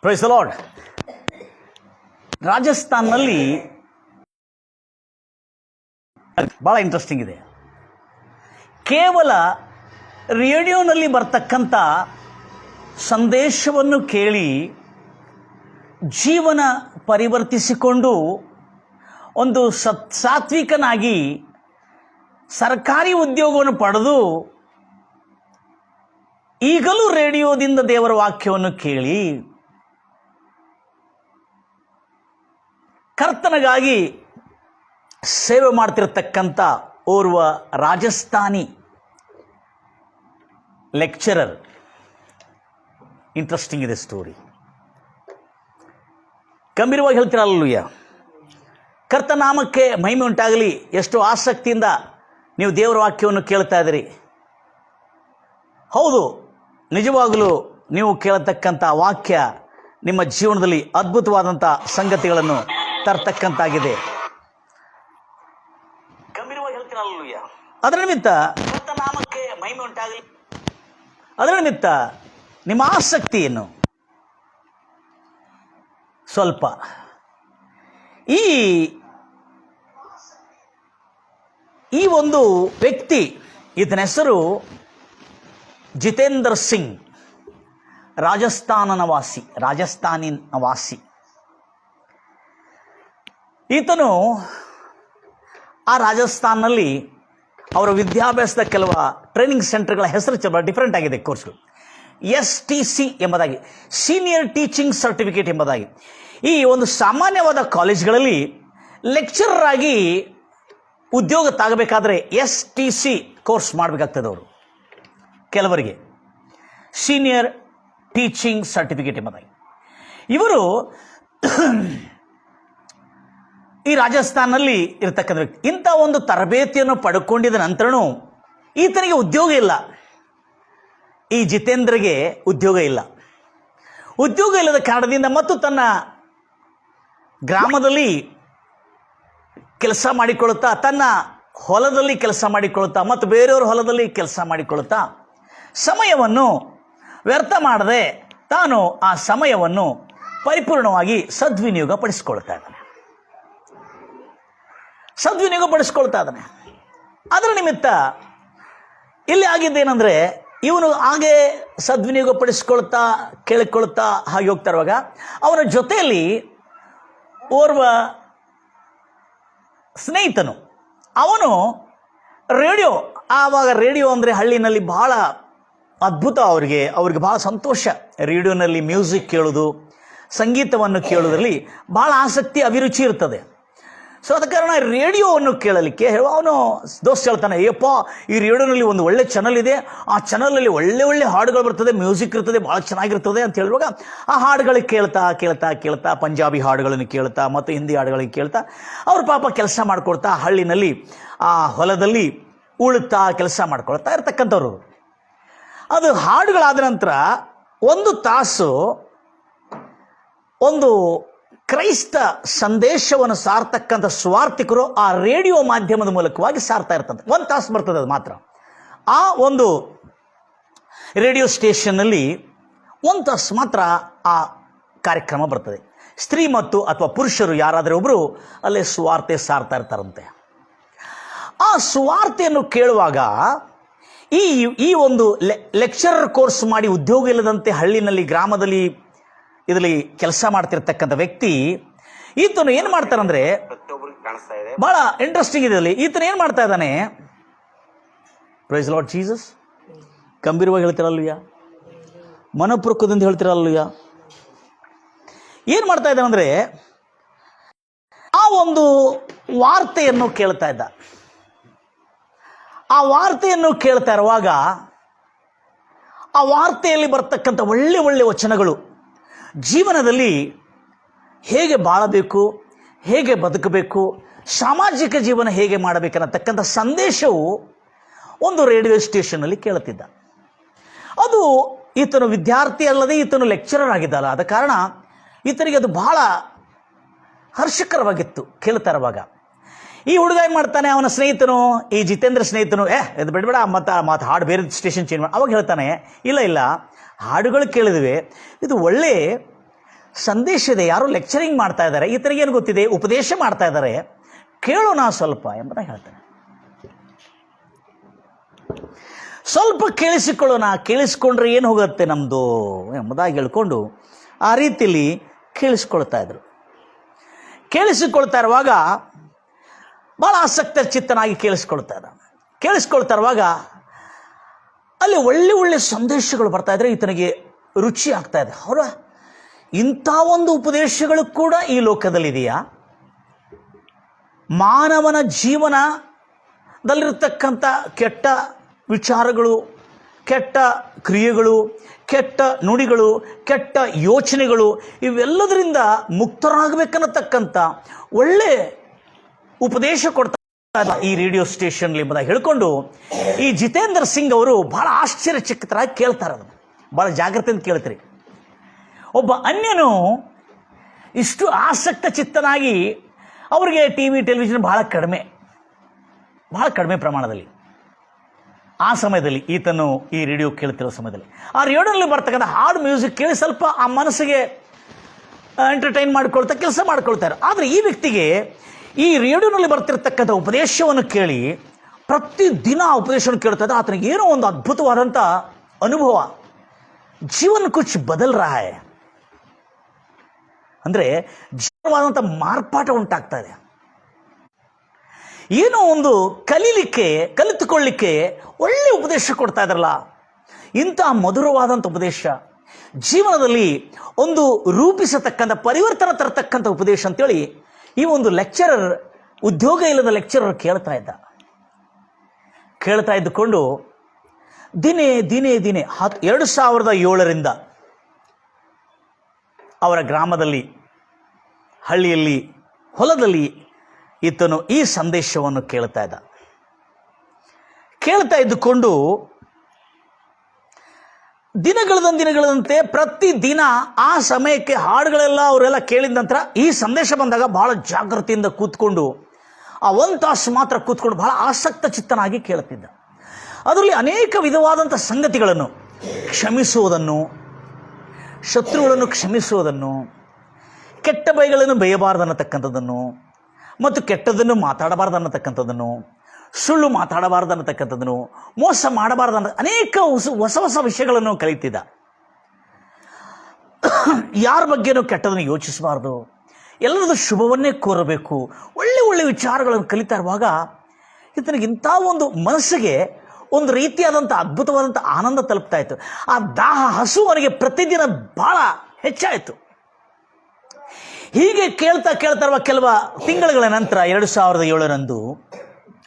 Price the lord. ರಾಜಸ್ಥಾನ್ನಲ್ಲಿ ಭಾಳ interesting ಇದೆ. ಕೇವಲ ರೇಡಿಯೋನಲ್ಲಿ ಬರ್ತಕ್ಕಂಥ ಸಂದೇಶವನ್ನು ಕೇಳಿ ಜೀವನ ಪರಿವರ್ತಿಸಿಕೊಂಡು ಒಂದು ಸಾತ್ವಿಕನಾಗಿ ಸರ್ಕಾರಿ ಉದ್ಯೋಗವನ್ನು ಪಡೆದು ಈಗಲೂ ರೇಡಿಯೋದಿಂದ ದೇವರ ವಾಕ್ಯವನ್ನು ಕೇಳಿ ಕರ್ತನಿಗಾಗಿ ಸೇವೆ ಮಾಡ್ತಿರತಕ್ಕಂಥ ಓರ್ವ ರಾಜಸ್ಥಾನಿ ಲೆಕ್ಚರರ್. ಇಂಟ್ರೆಸ್ಟಿಂಗ್ ಇದೆ ಸ್ಟೋರಿ. ಗಂಭೀರವಾಗಿ ಹೇಳ್ತೀರಲ್ಲೂಯ್ಯ. ಕರ್ತನಾಮಕ್ಕೆ ಮಹಿಮೆ ಉಂಟಾಗಲಿ. ಎಷ್ಟು ಆಸಕ್ತಿಯಿಂದ ನೀವು ದೇವರ ವಾಕ್ಯವನ್ನು ಕೇಳ್ತಾ ಇದ್ದೀರಿ. ಹೌದು, ನಿಜವಾಗಲೂ ನೀವು ಕೇಳತಕ್ಕಂಥ ವಾಕ್ಯ ನಿಮ್ಮ ಜೀವನದಲ್ಲಿ ಅದ್ಭುತವಾದಂಥ ಸಂಗತಿಗಳನ್ನು ತರ್ತಕ್ಕಂತಾಗಿದೆ. ಗಂಭೀರವಾಗಿ ಹೇಳ್ತೀರಲ್ಲೂಯ್ಯ. ಅದರ ನಿಮಿತ್ತ ಕರ್ತನಾಮಕ್ಕೆ ಮಹಿಮೆ ಉಂಟಾಗಲಿ. ಅದರ ನಿಮಿತ್ತ ನಿಮ್ಮ ಆಸಕ್ತಿಯನ್ನು ಸ್ವಲ್ಪ ಈ ಒಂದು ವ್ಯಕ್ತಿ, ಈತನ ಹೆಸರು ಜಿತೇಂದ್ರ ಸಿಂಗ್, ರಾಜಸ್ಥಾನಿ ವಾಸಿ. ಈತನು ಆ ರಾಜಸ್ಥಾನ್ನಲ್ಲಿ ಅವರ ವಿದ್ಯಾಭ್ಯಾಸದ ಕೆಲವು ಟ್ರೈನಿಂಗ್ ಸೆಂಟರ್ಗಳ ಹೆಸರು ಡಿಫರೆಂಟ್ ಆಗಿದೆ. ಕೋರ್ಸ್ಗಳು STC ಎಂಬುದಾಗಿ, ಸೀನಿಯರ್ ಟೀಚಿಂಗ್ ಸರ್ಟಿಫಿಕೇಟ್ ಎಂಬುದಾಗಿ. ಈ ಒಂದು ಸಾಮಾನ್ಯವಾದ ಕಾಲೇಜ್ಗಳಲ್ಲಿ ಲೆಕ್ಚರರ್ ಆಗಿ ಉದ್ಯೋಗ ತಾಗಬೇಕಾದ್ರೆ STC ಕೋರ್ಸ್ ಮಾಡಬೇಕಾಗ್ತದೆ. ಅವರು ಕೆಲವರಿಗೆ ಸೀನಿಯರ್ ಟೀಚಿಂಗ್ ಸರ್ಟಿಫಿಕೇಟ್ ಎಂಬುದಾಗಿ. ಇವರು ಈ ರಾಜಸ್ಥಾನಲ್ಲಿ ಇರತಕ್ಕಂಥ ವ್ಯಕ್ತಿ. ಇಂಥ ಒಂದು ತರಬೇತಿಯನ್ನು ಪಡ್ಕೊಂಡಿದ ನಂತರನೂ ಈತನಿಗೆ ಉದ್ಯೋಗ ಇಲ್ಲ. ಈ ಜಿತೇಂದ್ರಗೆ ಉದ್ಯೋಗ ಇಲ್ಲ. ಉದ್ಯೋಗ ಇಲ್ಲದ ಕಾರಣದಿಂದ ಮತ್ತು ತನ್ನ ಗ್ರಾಮದಲ್ಲಿ ಕೆಲಸ ಮಾಡಿಕೊಳ್ಳುತ್ತಾ, ತನ್ನ ಹೊಲದಲ್ಲಿ ಕೆಲಸ ಮಾಡಿಕೊಳ್ಳುತ್ತಾ ಮತ್ತು ಬೇರೆಯವ್ರ ಹೊಲದಲ್ಲಿ ಕೆಲಸ ಮಾಡಿಕೊಳ್ಳುತ್ತಾ ಸಮಯವನ್ನು ವ್ಯರ್ಥ ಮಾಡದೆ ತಾನು ಆ ಸಮಯವನ್ನು ಪರಿಪೂರ್ಣವಾಗಿ ಸದ್ವಿನಿಯೋಗಪಡಿಸ್ಕೊಳ್ತಾ ಇದ್ದಾನೆ. ಅದರ ನಿಮಿತ್ತ ಇಲ್ಲಿ ಆಗಿದ್ದೇನೆಂದರೆ, ಇವನು ಹಾಗೆ ಸದ್ವಿನಿಯೋಗಪಡಿಸ್ಕೊಳ್ತಾ ಕೇಳಿಕೊಳ್ತಾ ಹಾಗೆ ಹೋಗ್ತಾ ಇರುವಾಗ ಅವನ ಜೊತೆಯಲ್ಲಿ ಓರ್ವ ಸ್ನೇಹಿತನು, ಅವನು ಆವಾಗ ರೇಡಿಯೋ ಅಂದರೆ ಹಳ್ಳಿನಲ್ಲಿ ಬಹಳ ಅದ್ಭುತ. ಅವ್ರಿಗೆ ಭಾಳ ಸಂತೋಷ. ರೇಡಿಯೋನಲ್ಲಿ ಮ್ಯೂಸಿಕ್ ಕೇಳೋದು, ಸಂಗೀತವನ್ನು ಕೇಳೋದ್ರಲ್ಲಿ ಭಾಳ ಆಸಕ್ತಿ, ಅಭಿರುಚಿ ಇರ್ತದೆ. ಸೊ ಅದ ಕಾರಣ ರೇಡಿಯೋವನ್ನು ಕೇಳಲಿಕ್ಕೆ ಅವನು ದೋಸ್ತ ಹೇಳ್ತಾನೆ, ಅಯ್ಯಪ್ಪ, ಈ ರೇಡಿಯೋನಲ್ಲಿ ಒಂದು ಒಳ್ಳೆ ಚಾನಲ್ ಇದೆ, ಆ ಚಾನಲಲ್ಲಿ ಒಳ್ಳೆ ಹಾಡುಗಳು ಬರ್ತದೆ, ಮ್ಯೂಸಿಕ್ ಇರ್ತದೆ, ಭಾಳ ಚೆನ್ನಾಗಿರ್ತದೆ ಅಂತ ಹೇಳುವಾಗ ಆ ಹಾಡುಗಳಿಗೆ ಕೇಳ್ತಾ ಪಂಜಾಬಿ ಹಾಡುಗಳನ್ನು ಕೇಳ್ತಾ ಮತ್ತು ಹಿಂದಿ ಹಾಡುಗಳಿಗೆ ಕೇಳ್ತಾ ಅವ್ರ ಪಾಪ ಕೆಲಸ ಮಾಡ್ಕೊಳ್ತಾ ಹಳ್ಳಿನಲ್ಲಿ ಆ ಹೊಲದಲ್ಲಿ ಉಳುತ್ತಾ ಕೆಲಸ ಮಾಡ್ಕೊಳ್ತಾ ಇರ್ತಕ್ಕಂಥವ್ರು. ಅದು ಹಾಡುಗಳಾದ ನಂತರ 1 ತಾಸು ಒಂದು ಕ್ರೈಸ್ತ ಸಂದೇಶವನ್ನು ಸಾರ್ತಕ್ಕಂಥ ಸ್ವಾರ್ಥಿಕರು ಆ ರೇಡಿಯೋ ಮಾಧ್ಯಮದ ಮೂಲಕವಾಗಿ ಸಾರ್ತಾ ಇರ್ತದೆ. 1 ತಾಸು ಬರ್ತದೆ. ಅದು ಮಾತ್ರ ಆ ಒಂದು ರೇಡಿಯೋ ಸ್ಟೇಷನ್ನಲ್ಲಿ 1 ತಾಸು ಮಾತ್ರ ಆ ಕಾರ್ಯಕ್ರಮ ಬರ್ತದೆ. ಸ್ತ್ರೀ ಮತ್ತು ಅಥವಾ ಪುರುಷರು ಯಾರಾದರೂ ಒಬ್ಬರು ಅಲ್ಲೇ ಸುವಾರ್ತೆ ಸಾರ್ತಾ ಇರ್ತಾರಂತೆ. ಆ ಸುವಾರ್ತೆಯನ್ನು ಕೇಳುವಾಗ ಈ ಒಂದು ಲೆಕ್ಚರರ್ ಕೋರ್ಸ್ ಮಾಡಿ ಉದ್ಯೋಗ ಇಲ್ಲದಂತೆ ಹಳ್ಳಿನಲ್ಲಿ ಗ್ರಾಮದಲ್ಲಿ ಇದರಲ್ಲಿ ಕೆಲಸ ಮಾಡ್ತಿರ್ತಕ್ಕಂಥ ವ್ಯಕ್ತಿ ಈತನು ಏನು ಮಾಡ್ತಾನಂದ್ರೆ, ಬಹಳ ಇಂಟ್ರೆಸ್ಟಿಂಗ್ ಇದೆ. ಅಲ್ಲಿ ಈತನು ಏನು ಮಾಡ್ತಾ ಇದ್ದಾನೆ, ಪ್ರೈಸ್ ಲಾರ್ಡ್ ಜೀಸಸ್, ಗಂಭೀರವಾಗಿ ಹೇಳ್ತಿರಲ್ವಯ್ಯ, ಮನಪೂರ್ವಕದಿಂದ ಹೇಳ್ತಿರಲ್ವಯ್ಯ. ಏನು ಮಾಡ್ತಾ ಇದ್ದಾನಂದ್ರೆ, ಆ ಒಂದು ವಾರ್ತೆಯನ್ನು ಕೇಳ್ತಾ ಇದ್ದ. ಆ ವಾರ್ತೆಯನ್ನು ಕೇಳ್ತಾ ಇರುವಾಗ ಆ ವಾರ್ತೆಯಲ್ಲಿ ಬರ್ತಕ್ಕಂಥ ಒಳ್ಳೆ ವಚನಗಳು, ಜೀವನದಲ್ಲಿ ಹೇಗೆ ಬಾಳಬೇಕು, ಹೇಗೆ ಬದುಕಬೇಕು, ಸಾಮಾಜಿಕ ಜೀವನ ಹೇಗೆ ಮಾಡಬೇಕನ್ನತಕ್ಕಂಥ ಸಂದೇಶವು ಒಂದು ರೇಡಿಯೋ ಸ್ಟೇಷನ್ನಲ್ಲಿ ಕೇಳುತ್ತಿದ್ದ. ಅದು ಈತನು ವಿದ್ಯಾರ್ಥಿ ಅಲ್ಲದೆ ಈತನು ಲೆಕ್ಚರರ್ ಆಗಿದ್ದಲ್ಲ, ಆದ ಕಾರಣ ಈತನಿಗೆ ಅದು ಬಹಳ ಹರ್ಷಕರವಾಗಿತ್ತು ಕೇಳ್ತಾ ಇರುವಾಗ. ಈ ಹುಡುಗ ಏನು ಮಾಡ್ತಾನೆ, ಅವನ ಸ್ನೇಹಿತನು, ಈ ಜಿತೇಂದ್ರ ಸ್ನೇಹಿತನು, ಇದು ಬಿಡಬೇಡ ಮತ್ತು ಹಾಡು ಬೇರೆ ಸ್ಟೇಷನ್ ಚೇಂಜ್ ಮಾಡಿ. ಅವಾಗ ಹೇಳ್ತಾನೆ, ಇಲ್ಲ ಹಾಡುಗಳು ಕೇಳಿದ್ವಿ, ಇದು ಒಳ್ಳೆ ಸಂದೇಶ ಇದೆ, ಯಾರೋ ಲೆಕ್ಚರಿಂಗ್ ಮಾಡ್ತಾ ಇದ್ದಾರೆ, ಈತನಿಗೇನು ಗೊತ್ತಿದೆ, ಉಪದೇಶ ಮಾಡ್ತಾ ಇದ್ದಾರೆ, ಕೇಳೋಣ ಸ್ವಲ್ಪ ಎಂಬುದಾಗಿ ಹೇಳ್ತಾನೆ. ಸ್ವಲ್ಪ ಕೇಳಿಸಿಕೊಳ್ಳೋಣ, ಕೇಳಿಸ್ಕೊಂಡ್ರೆ ಏನು ಹೋಗುತ್ತೆ ನಮ್ಮದು ಎಂಬುದಾಗಿ ಹೇಳ್ಕೊಂಡು ಆ ರೀತಿಯಲ್ಲಿ ಕೇಳಿಸ್ಕೊಳ್ತಾ ಇದ್ರು. ಕೇಳಿಸಿಕೊಳ್ತಾ ಇರುವಾಗ ಭಾಳ ಆಸಕ್ತ ಚಿತ್ತನಾಗಿ ಕೇಳಿಸ್ಕೊಳ್ತಾ ಇರುವಾಗ ಅಲ್ಲಿ ಒಳ್ಳೆ ಒಳ್ಳೆ ಸಂದೇಶಗಳು ಬರ್ತಾ ಇದ್ರೆ ಈತನಿಗೆ ರುಚಿ ಆಗ್ತಾ ಇದೆ. ಅವರ ಇಂಥ ಒಂದು ಉಪದೇಶಗಳು ಕೂಡ ಈ ಲೋಕದಲ್ಲಿದೆಯಾ? ಮಾನವನ ಜೀವನದಲ್ಲಿರ್ತಕ್ಕಂಥ ಕೆಟ್ಟ ವಿಚಾರಗಳು, ಕೆಟ್ಟ ಕ್ರಿಯೆಗಳು, ಕೆಟ್ಟ ನುಡಿಗಳು, ಕೆಟ್ಟ ಯೋಚನೆಗಳು, ಇವೆಲ್ಲದರಿಂದ ಮುಕ್ತರಾಗಬೇಕನ್ನತಕ್ಕಂಥ ಒಳ್ಳೆ ಉಪದೇಶ ಕೊಡ್ತಾ ಈ ರೇಡಿಯೋ ಸ್ಟೇಷನ್ ಎಂಬುದಾಗಿ ಹೇಳ್ಕೊಂಡು ಈ ಜಿತೇಂದ್ರ ಸಿಂಗ್ ಅವರು ಬಹಳ ಆಶ್ಚರ್ಯಚಕಿತರಾಗಿ ಕೇಳ್ತಾರೆ. ಅದನ್ನು ಭಾಳ ಜಾಗ್ರತೆಯಿಂದ ಕೇಳ್ತೀರಿ. ಒಬ್ಬ ಅನ್ಯನು ಇಷ್ಟು ಆಸಕ್ತ ಚಿತ್ತನಾಗಿ, ಅವರಿಗೆ ಟಿ ವಿ ಟೆಲಿವಿಷನ್ ಬಹಳ ಕಡಿಮೆ ಪ್ರಮಾಣದಲ್ಲಿ ಆ ಸಮಯದಲ್ಲಿ ಈತನು ಈ ರೇಡಿಯೋ ಕೇಳ್ತಿರೋ ಸಮಯದಲ್ಲಿ ಆ ರೇಡಿಯೋನಲ್ಲಿ ಬರ್ತಕ್ಕಂಥ ಹಾಡು ಮ್ಯೂಸಿಕ್ ಕೇಳಿ ಸ್ವಲ್ಪ ಆ ಮನಸ್ಸಿಗೆ ಎಂಟರ್ಟೈನ್ ಮಾಡ್ಕೊಳ್ತಾ ಕೆಲಸ ಮಾಡ್ಕೊಳ್ತಾರೆ. ಆದರೆ ಈ ವ್ಯಕ್ತಿಗೆ ಈ ರೇಡಿಯೋನಲ್ಲಿ ಬರ್ತಿರ್ತಕ್ಕಂಥ ಉಪದೇಶವನ್ನು ಕೇಳಿ ಪ್ರತಿದಿನ ಆ ಉಪದೇಶವನ್ನು ಕೇಳ್ತಾ ಇದ್ದ ಆತನಿಗೆ ಏನೋ ಒಂದು ಅದ್ಭುತವಾದಂಥ ಅನುಭವ, ಜೀವನ ಕುಚ್ ಬದಲ್ ರಹಾ ಹೈ, ಅಂದರೆ ಜೀವನವಾದಂಥ ಮಾರ್ಪಾಟ ಉಂಟಾಗ್ತಾ ಇದೆ. ಏನೋ ಒಂದು ಕಲಿತುಕೊಳ್ಳಿಕ್ಕೆ ಒಳ್ಳೆ ಉಪದೇಶ ಕೊಡ್ತಾ ಇದ್ರಲ್ಲ, ಇಂಥ ಮಧುರವಾದಂಥ ಉಪದೇಶ, ಜೀವನದಲ್ಲಿ ಒಂದು ರೂಪಿಸತಕ್ಕಂಥ ಪರಿವರ್ತನೆ ತರತಕ್ಕಂಥ ಉಪದೇಶ ಅಂತೇಳಿ ಈ ಒಂದು ಲೆಕ್ಚರರ್, ಉದ್ಯೋಗ ಇಲ್ಲದ ಲೆಕ್ಚರರ್ ಕೇಳ್ತಾ ಇದ್ದುಕೊಂಡು ದಿನೇ 2007ರಿಂದ ಅವರ ಗ್ರಾಮದಲ್ಲಿ, ಹಳ್ಳಿಯಲ್ಲಿ, ಹೊಲದಲ್ಲಿ ಈತನು ಈ ಸಂದೇಶವನ್ನು ಕೇಳ್ತಾ ಇದ್ದುಕೊಂಡು ದಿನಗಳದಂತೆ ಪ್ರತಿದಿನ ಆ ಸಮಯಕ್ಕೆ ಹಾಡುಗಳೆಲ್ಲ ಅವರೆಲ್ಲ ಕೇಳಿದ ನಂತರ ಈ ಸಂದೇಶ ಬಂದಾಗ ಬಹಳ ಜಾಗೃತಿಯಿಂದ ಕೂತ್ಕೊಂಡು ಆ 1 ತಾಸು ಮಾತ್ರ ಕೂತ್ಕೊಂಡು ಬಹಳ ಆಸಕ್ತ ಚಿತ್ತನಾಗಿ ಕೇಳುತ್ತಿದ್ದ. ಅದರಲ್ಲಿ ಅನೇಕ ವಿಧವಾದಂಥ ಸಂಗತಿಗಳನ್ನು, ಕ್ಷಮಿಸುವುದನ್ನು, ಶತ್ರುಗಳನ್ನು ಕ್ಷಮಿಸುವುದನ್ನು, ಕೆಟ್ಟ ಬೈಗಳನ್ನು ಬೈಯಬಾರ್ದು ಅನ್ನತಕ್ಕಂಥದ್ದನ್ನು, ಮತ್ತು ಕೆಟ್ಟದನ್ನು ಮಾತಾಡಬಾರ್ದು ಅನ್ನತಕ್ಕಂಥದ್ದನ್ನು, ಸುಳ್ಳು ಮಾತಾಡಬಾರ್ದು ಅನ್ನತಕ್ಕಂಥದ್ದನ್ನು, ಮೋಸ ಮಾಡಬಾರ್ದು ಅನ್ನೋ ಅನೇಕ ಹೊಸ ವಿಷಯಗಳನ್ನು ಕಲಿತಿದ್ದ. ಯಾರ ಬಗ್ಗೆನೂ ಕೆಟ್ಟದನ್ನು ಯೋಚಿಸಬಾರ್ದು, ಎಲ್ಲರದ್ದು ಶುಭವನ್ನೇ ಕೋರಬೇಕು, ಒಳ್ಳೆ ವಿಚಾರಗಳನ್ನು ಕಲಿತಾ ಇರುವಾಗ ಈತನಿಗೆ ಇಂಥ ಒಂದು ಮನಸ್ಸಿಗೆ ಒಂದು ರೀತಿಯಾದಂಥ ಅದ್ಭುತವಾದಂಥ ಆನಂದ ತಲುಪ್ತಾ ಇತ್ತು. ಆ ದಾಹ, ಹಸು ಅವನಿಗೆ ಪ್ರತಿದಿನ ಭಾಳ ಹೆಚ್ಚಾಯಿತು. ಹೀಗೆ ಕೇಳ್ತಾ ಇರುವ ಕೆಲವು ತಿಂಗಳ ನಂತರ 2007ರಂದು,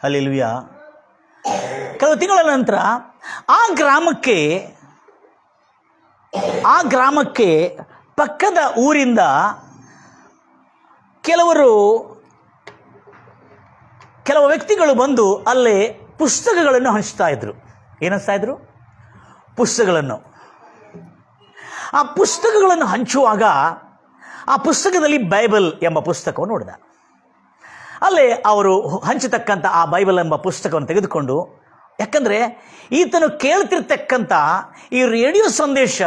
ಹಲ್ಲೆಲೂಯಾ, ಕೆಲವು ತಿಂಗಳ ನಂತರ ಆ ಗ್ರಾಮಕ್ಕೆ ಪಕ್ಕದ ಊರಿಂದ ಕೆಲವು ವ್ಯಕ್ತಿಗಳು ಬಂದು ಅಲ್ಲೇ ಪುಸ್ತಕಗಳನ್ನು ಹಂಚ್ತಾ ಇದ್ರು. ಏನಿಸ್ತಾ ಇದ್ರು? ಪುಸ್ತಕಗಳನ್ನು. ಆ ಪುಸ್ತಕಗಳನ್ನು ಹಂಚುವಾಗ ಆ ಪುಸ್ತಕದಲ್ಲಿ ಬೈಬಲ್ ಎಂಬ ಪುಸ್ತಕವನ್ನು ನೋಡಿದ. ಅಲ್ಲೇ ಅವರು ಹಂಚತಕ್ಕಂಥ ಆ ಬೈಬಲ್ ಎಂಬ ಪುಸ್ತಕವನ್ನು ತೆಗೆದುಕೊಂಡು, ಯಾಕಂದರೆ ಈತನು ಕೇಳ್ತಿರ್ತಕ್ಕಂಥ ಈ ರೇಡಿಯೋ ಸಂದೇಶ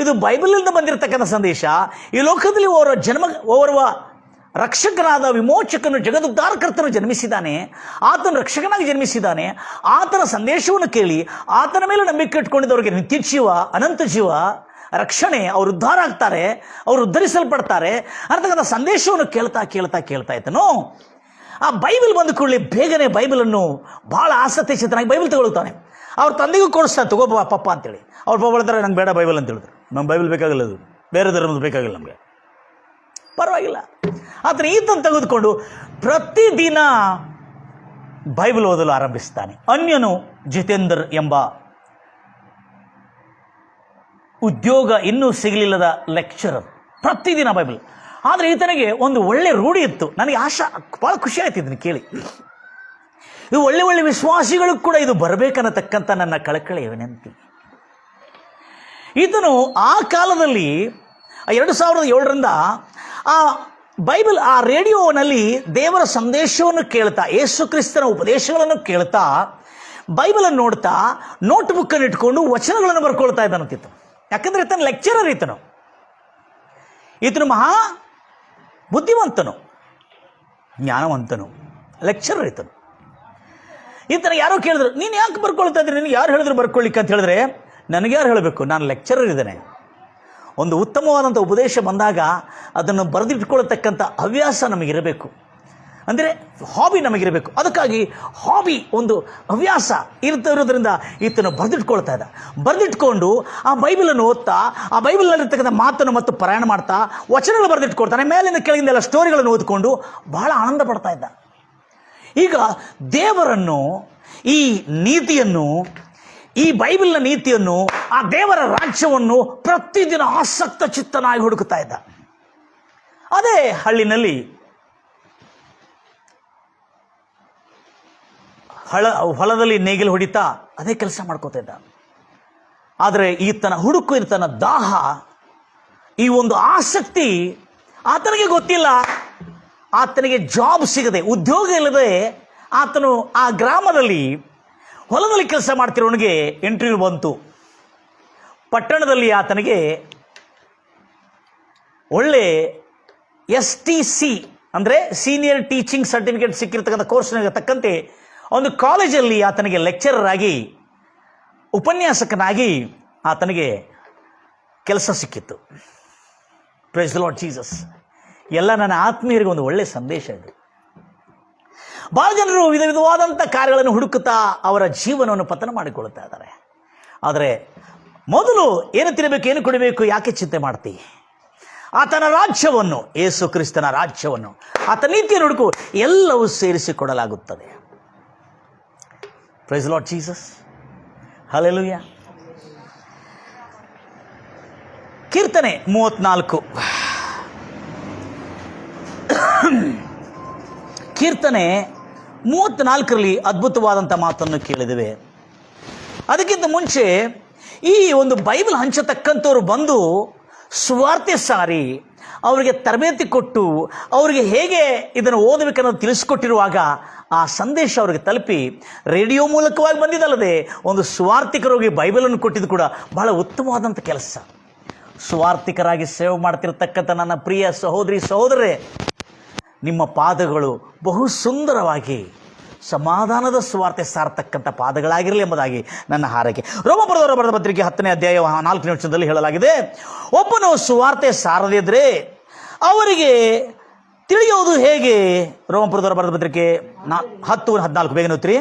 ಇದು ಬೈಬಲಿಂದ ಬಂದಿರತಕ್ಕಂಥ ಸಂದೇಶ, ಈ ಲೋಕದಲ್ಲಿ ಓರ್ವ ರಕ್ಷಕನಾದ ವಿಮೋಚಕನು, ಜಗದುದ್ಧಾರಕರ್ತನು ಜನ್ಮಿಸಿದ್ದಾನೆ, ಆತನು ರಕ್ಷಕನಾಗಿ ಜನ್ಮಿಸಿದ್ದಾನೆ. ಆತನ ಸಂದೇಶವನ್ನು ಕೇಳಿ ಆತನ ಮೇಲೆ ನಂಬಿಕೆ ಇಟ್ಕೊಂಡಿದ್ದವರಿಗೆ ನಿತ್ಯ ಜೀವ, ಅನಂತ ಜೀವ, ರಕ್ಷಣೆ, ಅವರು ಉದ್ಧಾರ ಆಗ್ತಾರೆ, ಅವರು ಉದ್ಧರಿಸಲ್ಪಡ್ತಾರೆ ಅನ್ನತಕ್ಕಂಥ ಸಂದೇಶವನ್ನು ಕೇಳ್ತಾ ಇದ್ದನು. ಆ ಬೈಬಲ್ ಬಂದ ಕೂಡಲೇ ಬೇಗನೆ ಬೈಬಲನ್ನು ಭಾಳ ಆಸಕ್ತಿ ಚಿತ್ತನಾಗಿ ಬೈಬಲ್ ತಗೊಳ್ತಾನೆ. ಅವ್ರ ತಂದೆಗೂ ಕೊಡಿಸ್ತಾನೆ, ತಗೋ ಪಪ್ಪ ಅಂತೇಳಿ. ಅವ್ರು ಪಪ್ಪ ಹೇಳ್ತಾರೆ, ನಂಗೆ ಬೇಡ ಬೈಬಲ್ ಅಂತ ಹೇಳಿದ್ರು. ನಮ್ಗೆ ಬೈಬಲ್ ಬೇಕಾಗಿಲ್ಲ, ಅದು ಬೇರೆ ಧರ್ಮದ ಬೇಕಾಗಿಲ್ಲ, ನಮಗೆ ಪರವಾಗಿಲ್ಲ. ಆದರೆ ಈತನ್ನು ತೆಗೆದುಕೊಂಡು ಪ್ರತಿದಿನ ಬೈಬಲ್ ಓದಲು ಆರಂಭಿಸ್ತಾನೆ. ಅನ್ಯನು ಜಿತೇಂದರ್ ಎಂಬ ಉದ್ಯೋಗ ಇನ್ನೂ ಸಿಗಲಿಲ್ಲದ ಲೆಕ್ಚರರ್ ಪ್ರತಿದಿನ ಬೈಬಲ್. ಆದರೆ ಈತನಿಗೆ ಒಂದು ಒಳ್ಳೆ ರೂಢಿ ಇತ್ತು. ನನಗೆ ಭಾಳ ಖುಷಿ ಆಯ್ತು ಇದನ್ನು ಕೇಳಿ. ಇದು ಒಳ್ಳೆ ವಿಶ್ವಾಸಿಗಳು ಕೂಡ ಇದು ಬರಬೇಕನ್ನತಕ್ಕಂಥ ನನ್ನ ಕಳಕಳಿಯ ವಿನಂತಿ. ಈತನು ಆ ಕಾಲದಲ್ಲಿ 2007ರಿಂದ ಆ ಬೈಬಲ್, ಆ ರೇಡಿಯೋನಲ್ಲಿ ದೇವರ ಸಂದೇಶವನ್ನು ಕೇಳ್ತಾ, ಯೇಸು ಕ್ರಿಸ್ತನ ಉಪದೇಶಗಳನ್ನು ಕೇಳ್ತಾ, ಬೈಬಲನ್ನು ನೋಡ್ತಾ, ನೋಟ್ ಬುಕ್ಕನ್ನು ಇಟ್ಕೊಂಡು ವಚನಗಳನ್ನು ಬರ್ಕೊಳ್ತಾ ಇದ್ದಾನಂತಿತ್ತು. ಯಾಕಂದರೆ ಈತನ ಲೆಕ್ಚರರ್. ಈತನು ಮಹಾ ಬುದ್ಧಿವಂತನು, ಜ್ಞಾನವಂತನು, ಲೆಕ್ಚರರ್ ಈತನು. ಈತನ ಯಾರೋ ಕೇಳಿದ್ರು, ನೀನು ಯಾಕೆ ಬರ್ಕೊಳ್ತಾ ಇದ್ರಿ, ನಿನಗೆ ಯಾರು ಹೇಳಿದ್ರು ಬರ್ಕೊಳ್ಳಿಕ್ಕೆ ಅಂತ ಹೇಳಿದ್ರೆ, ನನಗೆ ಯಾರು ಹೇಳಬೇಕು, ನಾನು ಲೆಕ್ಚರರ್ ಇದ್ದೇನೆ. ಒಂದು ಉತ್ತಮವಾದಂಥ ಉಪದೇಶ ಬಂದಾಗ ಅದನ್ನು ಬರೆದಿಟ್ಕೊಳ್ತಕ್ಕಂಥ ಹವ್ಯಾಸ ನಮಗಿರಬೇಕು, ಅಂದರೆ ಹಾಬಿ ನಮಗಿರಬೇಕು. ಅದಕ್ಕಾಗಿ ಹಾಬಿ ಒಂದು ಹವ್ಯಾಸ ಇರೋದ್ರಿಂದ ಈತನು ಬರೆದಿಟ್ಕೊಳ್ತಾ ಇದ್ದ. ಬರೆದಿಟ್ಕೊಂಡು ಆ ಬೈಬಲನ್ನು ಓದ್ತಾ, ಆ ಬೈಬಲ್ನಲ್ಲಿರ್ತಕ್ಕಂಥ ಮಾತನ್ನು ಮತ್ತು ಪಾರಾಯಣ ಮಾಡ್ತಾ ವಚನಗಳು ಬರೆದಿಟ್ಕೊಳ್ತಾನೆ. ಮೇಲಿಂದ ಕೆಳಗಿಂದೆಲ್ಲ ಸ್ಟೋರಿಗಳನ್ನು ಓದ್ಕೊಂಡು ಬಹಳ ಆನಂದ ಪಡ್ತಾ ಇದ್ದ. ಈಗ ದೇವರನ್ನು, ಈ ನೀತಿಯನ್ನು, ಈ ಬೈಬಲ್ನ ನೀತಿಯನ್ನು, ಆ ದೇವರ ರಾಜ್ಯವನ್ನು ಪ್ರತಿದಿನ ಆಸಕ್ತ ಚಿತ್ತನಾಗಿ ಹುಡುಕುತ್ತಾ ಇದ್ದ. ಅದೇ ಹಳ್ಳಿನಲ್ಲಿ ಹೊಲದಲ್ಲಿ ನೇಗಿಲು ಹೊಡಿತಾ ಅದೇ ಕೆಲಸ ಮಾಡ್ಕೋತಾ ಇದ್ದ. ಆದರೆ ಈತನ ಹುಡುಕು, ಈತನ ದಾಹ, ಈ ಒಂದು ಆಸಕ್ತಿ ಆತನಿಗೆ ಗೊತ್ತಿಲ್ಲ. ಆತನಿಗೆ ಜಾಬ್ ಸಿಗದೆ, ಉದ್ಯೋಗ ಇಲ್ಲದೆ ಆತನು ಆ ಗ್ರಾಮದಲ್ಲಿ ಹೊಲದಲ್ಲಿ ಕೆಲಸ ಮಾಡ್ತಿರೋನಿಗೆ ಇಂಟರ್ವ್ಯೂ ಬಂತು. ಪಟ್ಟಣದಲ್ಲಿ ಆತನಿಗೆ ಒಳ್ಳೆ STC ಅಂದರೆ ಸೀನಿಯರ್ ಟೀಚಿಂಗ್ ಸರ್ಟಿಫಿಕೇಟ್ ಸಿಕ್ಕಿರ್ತಕ್ಕಂಥ ಕೋರ್ಸ್ನಿಗೆ ತಕ್ಕಂತೆ ಒಂದು ಕಾಲೇಜಲ್ಲಿ ಆತನಿಗೆ ಲೆಕ್ಚರರ್ ಆಗಿ, ಉಪನ್ಯಾಸಕನಾಗಿ ಆತನಿಗೆ ಕೆಲಸ ಸಿಕ್ಕಿತ್ತು. Praise the Lord Jesus. ಎಲ್ಲ ನನ್ನ ಆತ್ಮೀಯರಿಗೆ ಒಂದು ಒಳ್ಳೆಯ ಸಂದೇಶ ಇದು. ಭಾಳ ಜನರು ವಿಧ ವಿಧವಾದಂಥ ಕಾರ್ಯಗಳನ್ನು ಹುಡುಕುತ್ತಾ ಅವರ ಜೀವನವನ್ನು ಪತನ ಮಾಡಿಕೊಳ್ಳುತ್ತಾ ಇದ್ದಾರೆ. ಆದರೆ ಮೊದಲು ಏನು ತಿನ್ನಬೇಕು, ಏನು ಕುಡಿಬೇಕು, ಯಾಕೆ ಚಿಂತೆ ಮಾಡ್ತಿ? ಆತನ ರಾಜ್ಯವನ್ನು, ಯೇಸು ಕ್ರಿಸ್ತನ ರಾಜ್ಯವನ್ನು, ಆತ ನೀತಿಯನ್ನು ಹುಡುಕು, ಎಲ್ಲವೂ ಸೇರಿಸಿಕೊಡಲಾಗುತ್ತದೆ. Praise the Lord Jesus. Hallelujah. ಕೀರ್ತನೆ 34, ಕೀರ್ತನೆ 34ರಲ್ಲಿ ಅದ್ಭುತವಾದಂಥ ಮಾತನ್ನು ಕೇಳಿದ್ದೇವೆ. ಅದಕ್ಕಿಂತ ಮುಂಚೆ ಈ ಒಂದು ಬೈಬಲ್ ಹಂಚತಕ್ಕಂಥವ್ರು ಬಂದು ಸುವಾರ್ತೆ ಸಾರಿ ಅವರಿಗೆ ತರಬೇತಿ ಕೊಟ್ಟು ಅವರಿಗೆ ಹೇಗೆ ಇದನ್ನು ಓದಬೇಕನ್ನೋದು ತಿಳಿಸ್ಕೊಟ್ಟಿರುವಾಗ ಆ ಸಂದೇಶ ಅವರಿಗೆ ತಲುಪಿ ರೇಡಿಯೋ ಮೂಲಕವಾಗಿ ಬಂದಿದ್ದಲ್ಲದೆ ಒಂದು ಸುವಾರ್ತಿಕರಾಗಿ ಬೈಬಲನ್ನು ಕೊಟ್ಟಿದ್ದು ಕೂಡ ಬಹಳ ಉತ್ತಮವಾದಂಥ ಕೆಲಸ. ಸುವಾರ್ತಿಕರಾಗಿ ಸೇವೆ ಮಾಡ್ತಿರ್ತಕ್ಕಂಥ ನನ್ನ ಪ್ರಿಯ ಸಹೋದರಿ ಸಹೋದರರೇ, ನಿಮ್ಮ ಪಾದಗಳು ಬಹು ಸುಂದರವಾಗಿ ಸಮಾಧಾನದ ಸುವಾರ್ತೆ ಸಾರತಕ್ಕಂಥ ಪಾದಗಳಾಗಿರಲಿ ಎಂಬುದಾಗಿ ನನ್ನ ಹಾರೈಕೆ. ರೋಮಪುರದವರ ಬರೆದ ಪತ್ರಿಕೆ 10ನೇ ಅಧ್ಯಾಯ 4ನೇ ವಚನದಲ್ಲಿ ಹೇಳಲಾಗಿದೆ, ಒಬ್ಬನು ಸುವಾರ್ತೆ ಸಾರದಿದ್ದರೆ ಅವರಿಗೆ ತಿಳಿಯೋದು ಹೇಗೆ? ರೋಮಪುರದವರ ಬರೆದ ಪತ್ರಿಕೆ 10:14 ಬೇಗನೆ ಓದ್ರಿ.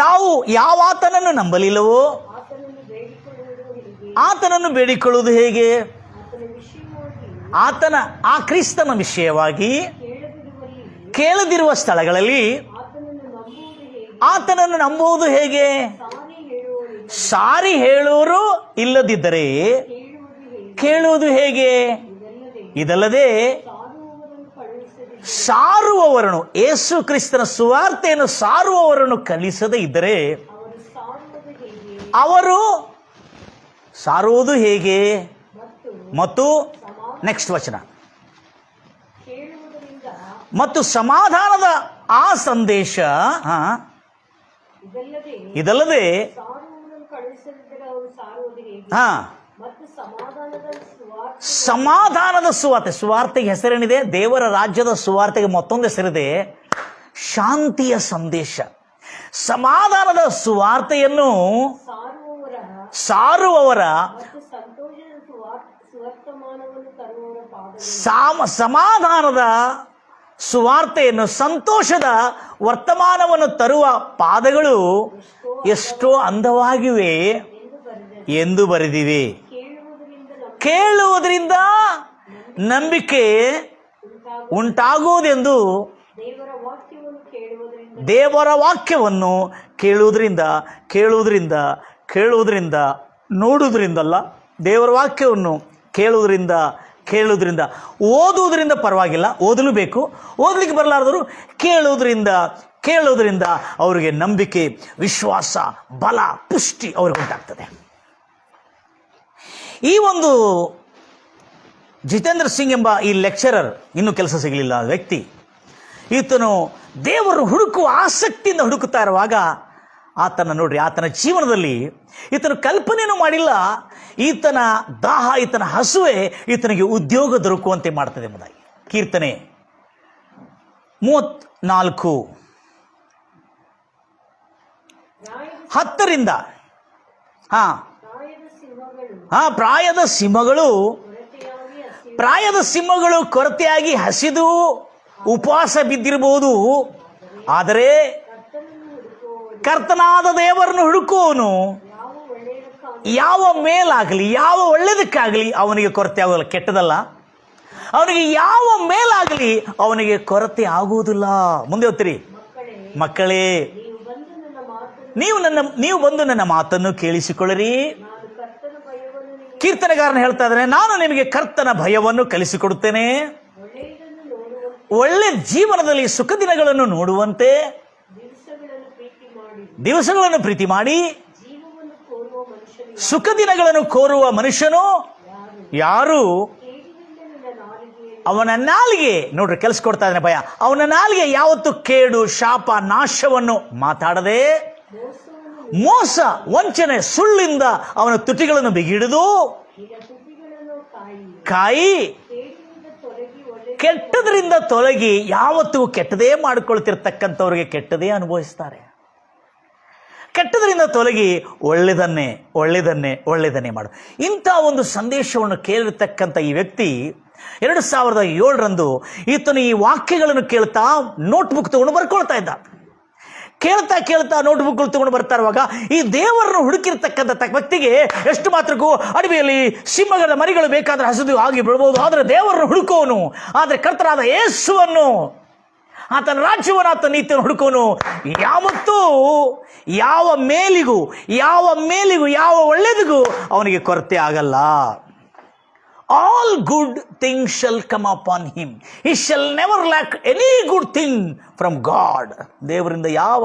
ತಾವು ಯಾವಾತನನ್ನು ನಂಬಲಿಲ್ಲವೋ ಆತನನ್ನು ಬೇಡಿಕೊಳ್ಳುವುದು ಹೇಗೆ? ಆತನ, ಆ ಕ್ರಿಸ್ತನ ವಿಷಯವಾಗಿ ಕೇಳದಿರುವ ಸ್ಥಳಗಳಲ್ಲಿ ಆತನನ್ನು ನಂಬುವುದು ಹೇಗೆ? ಸಾರಿ ಹೇಳೋರು ಇಲ್ಲದಿದ್ದರೆ ಕೇಳುವುದು ಹೇಗೆ? ಇದಲ್ಲದೆ ಸಾರುವವರನ್ನು, ಯೇಸು ಕ್ರಿಸ್ತನ ಸುವಾರ್ತೆಯನ್ನು ಸಾರುವವರನ್ನು ಕಲಿಸದೇ ಇದ್ದರೆ ಅವರು ಸಾರುವುದು ಹೇಗೆ? ಮತ್ತು ನೆಕ್ಸ್ಟ್ ವಚನ, ಮತ್ತು ಸಮಾಧಾನದ ಆ ಸಂದೇಶ ಇದಲ್ಲದೆ ಸಮಾಧಾನದ ಸುವಾರ್ತೆ. ಸುವಾರ್ತೆಗೆ ಹೆಸರೇನಿದೆ? ದೇವರ ರಾಜ್ಯದ ಸುವಾರ್ತೆಗೆ ಮತ್ತೊಂದು ಹೆಸರಿದೆ, ಶಾಂತಿಯ ಸಂದೇಶ. ಸಮಾಧಾನದ ಸುವಾರ್ತೆಯನ್ನು ಸಾರುವವರ, ಸಮಾಧಾನದ ಸುವಾರ್ತೆಯನ್ನು, ಸಂತೋಷದ ವರ್ತಮಾನವನ್ನು ತರುವ ಪಾದಗಳು ಎಷ್ಟೋ ಅಂದವಾಗಿವೆ ಎಂದು ಬರೆದಿವೆ. ಕೇಳುವುದರಿಂದ ನಂಬಿಕೆ ಉಂಟಾಗುವುದೆಂದು, ದೇವರ ವಾಕ್ಯವನ್ನು ಕೇಳುವುದರಿಂದ ನೋಡುವುದರಿಂದಲ್ಲ, ದೇವರ ವಾಕ್ಯವನ್ನು ಕೇಳುವುದರಿಂದ ಓದುವುದರಿಂದ ಪರವಾಗಿಲ್ಲ, ಓದಲು ಬೇಕು. ಓದಲಿಕ್ಕೆ ಬರಲಾರದರು ಕೇಳುವುದರಿಂದ ಅವರಿಗೆ ನಂಬಿಕೆ, ವಿಶ್ವಾಸ, ಬಲ, ಪುಷ್ಟಿ ಅವ್ರಿಗೆ ಉಂಟಾಗ್ತದೆ. ಈ ಒಂದು ಜಿತೇಂದ್ರ ಸಿಂಗ್ ಎಂಬ ಈ ಲೆಕ್ಚರರ್, ಇನ್ನೂ ಕೆಲಸ ಸಿಗಲಿಲ್ಲ ವ್ಯಕ್ತಿ, ಈತನು ದೇವರು ಹುಡುಕುವ ಆಸಕ್ತಿಯಿಂದ ಹುಡುಕುತ್ತಾ ಇರುವಾಗ ಆತನ ನೋಡ್ರಿ, ಆತನ ಜೀವನದಲ್ಲಿ ಈತನು ಕಲ್ಪನೆಯೂ ಮಾಡಿಲ್ಲ ಈತನ ದಾಹ, ಈತನ ಹಸುವೆ ಈತನಿಗೆ ಉದ್ಯೋಗ ದೊರಕುವಂತೆ ಮಾಡ್ತದೆ ಎಂಬುದಾಗಿ. ಕೀರ್ತನೆ 34:10 ಪ್ರಾಯದ ಸಿಂಹಗಳು ಕೊರತೆಯಾಗಿ ಹಸಿದು ಉಪವಾಸ ಬಿದ್ದಿರಬಹುದು, ಆದರೆ ಕರ್ತನಾದ ದೇವರನ್ನು ಹುಡುಕುವವನು ಯಾವ ಮೇಲಾಗಲಿ ಯಾವ ಒಳ್ಳೆಯದಕ್ಕಾಗಲಿ ಅವನಿಗೆ ಕೊರತೆ ಆಗೋಲ್ಲ. ಕೆಟ್ಟದಲ್ಲ, ಅವನಿಗೆ ಯಾವ ಮೇಲಾಗಲಿ ಅವನಿಗೆ ಕೊರತೆ ಆಗುವುದಿಲ್ಲ. ಮುಂದೆ ಓದ್ತೀರಿ, ಮಕ್ಕಳೇ ನೀವು ಬಂದು ನನ್ನ ಮಾತನ್ನು ಕೇಳಿಸಿಕೊಳ್ಳಿರಿ. ಕೀರ್ತನೆಗಾರನ ಹೇಳ್ತಾ ಇದ್ದಾನೆ, ನಾನು ನಿಮಗೆ ಕರ್ತನ ಭಯವನ್ನು ಕಲಿಸಿಕೊಡುತ್ತೇನೆ. ಒಳ್ಳೆ ಜೀವನದಲ್ಲಿ ಸುಖ ದಿನಗಳನ್ನು ನೋಡುವಂತೆ ದಿವಸಗಳನ್ನು ಪ್ರೀತಿ ಮಾಡಿ ಸುಖ ದಿನಗಳನ್ನು ಕೋರುವ ಮನುಷ್ಯನು ಯಾರು? ಅವನ ನಾಲಿಗೆ, ನೋಡ್ರಿ ಕೆಲಸ ಕೊಡ್ತಾ ಇದ್ದಾನೆ ಭಯ. ಅವನ ನಾಲಿಗೆ ಯಾವತ್ತು ಕೇಡು, ಶಾಪ, ನಾಶವನ್ನು ಮಾತಾಡದೆ ಮೋಸ, ವಂಚನೆ, ಸುಳ್ಳಿಂದ ಅವನ ತುಟಿಗಳನ್ನು ಬಿಗಿಡಿದು ಕಾಯಿ ಕೆಟ್ಟದರಿಂದ ತೊಲಗಿ ಯಾವತ್ತೂ ಕೆಟ್ಟದೇ ಮಾಡಿಕೊಳ್ತಿರ್ತಕ್ಕಂಥವ್ರಿಗೆ ಕೆಟ್ಟದೇ ಅನುಭವಿಸ್ತಾರೆ. ಕೆಟ್ಟದರಿಂದ ತೊಲಗಿ ಒಳ್ಳೆಯದನ್ನೇ ಮಾಡು. ಇಂಥ ಒಂದು ಸಂದೇಶವನ್ನು ಕೇಳಿರ್ತಕ್ಕಂಥ ಈ ವ್ಯಕ್ತಿ 2007 ಈತನು ಈ ವಾಕ್ಯಗಳನ್ನು ಕೇಳ್ತಾ ನೋಟ್ಬುಕ್ ತಗೊಂಡು ಬರ್ಕೊಳ್ತಾ ಇದ್ದ. ಕೇಳ್ತಾ ನೋಟ್ಬುಕ್ ತಗೊಂಡು ಬರ್ತಾ ಇರುವಾಗ ಈ ದೇವರನ್ನು ಹುಡುಕಿರ್ತಕ್ಕಂಥ ವ್ಯಕ್ತಿಗೆ ಎಷ್ಟು ಮಾತ್ರಕ್ಕೂ ಅಡವಿಯಲ್ಲಿ ಸಿಂಹಗಳ ಮರಿಗಳು ಬೇಕಾದ್ರೆ ಹಸಿದು ಆಗಿ ಬಿಡಬಹುದು, ಆದರೆ ದೇವರನ್ನು ಹುಡುಕೋನು, ಆದರೆ ಕರ್ತನಾದ ಯೇಸುವನ್ನು, ಆತನ ರಾಜ್ಯವನ್ನು, ಆತನ ನೀತಿಯನ್ನು ಹುಡುಕೋನು ಯಾವತ್ತೂ ಯಾವ ಮೇಲಿಗೂ ಯಾವ ಒಳ್ಳೆಯದಿಗೂ ಅವನಿಗೆ ಕೊರತೆ ಆಗಲ್ಲ. All good things shall come upon him. He shall never lack any good thing from God. ದೇವರಿಂದ ಯಾವ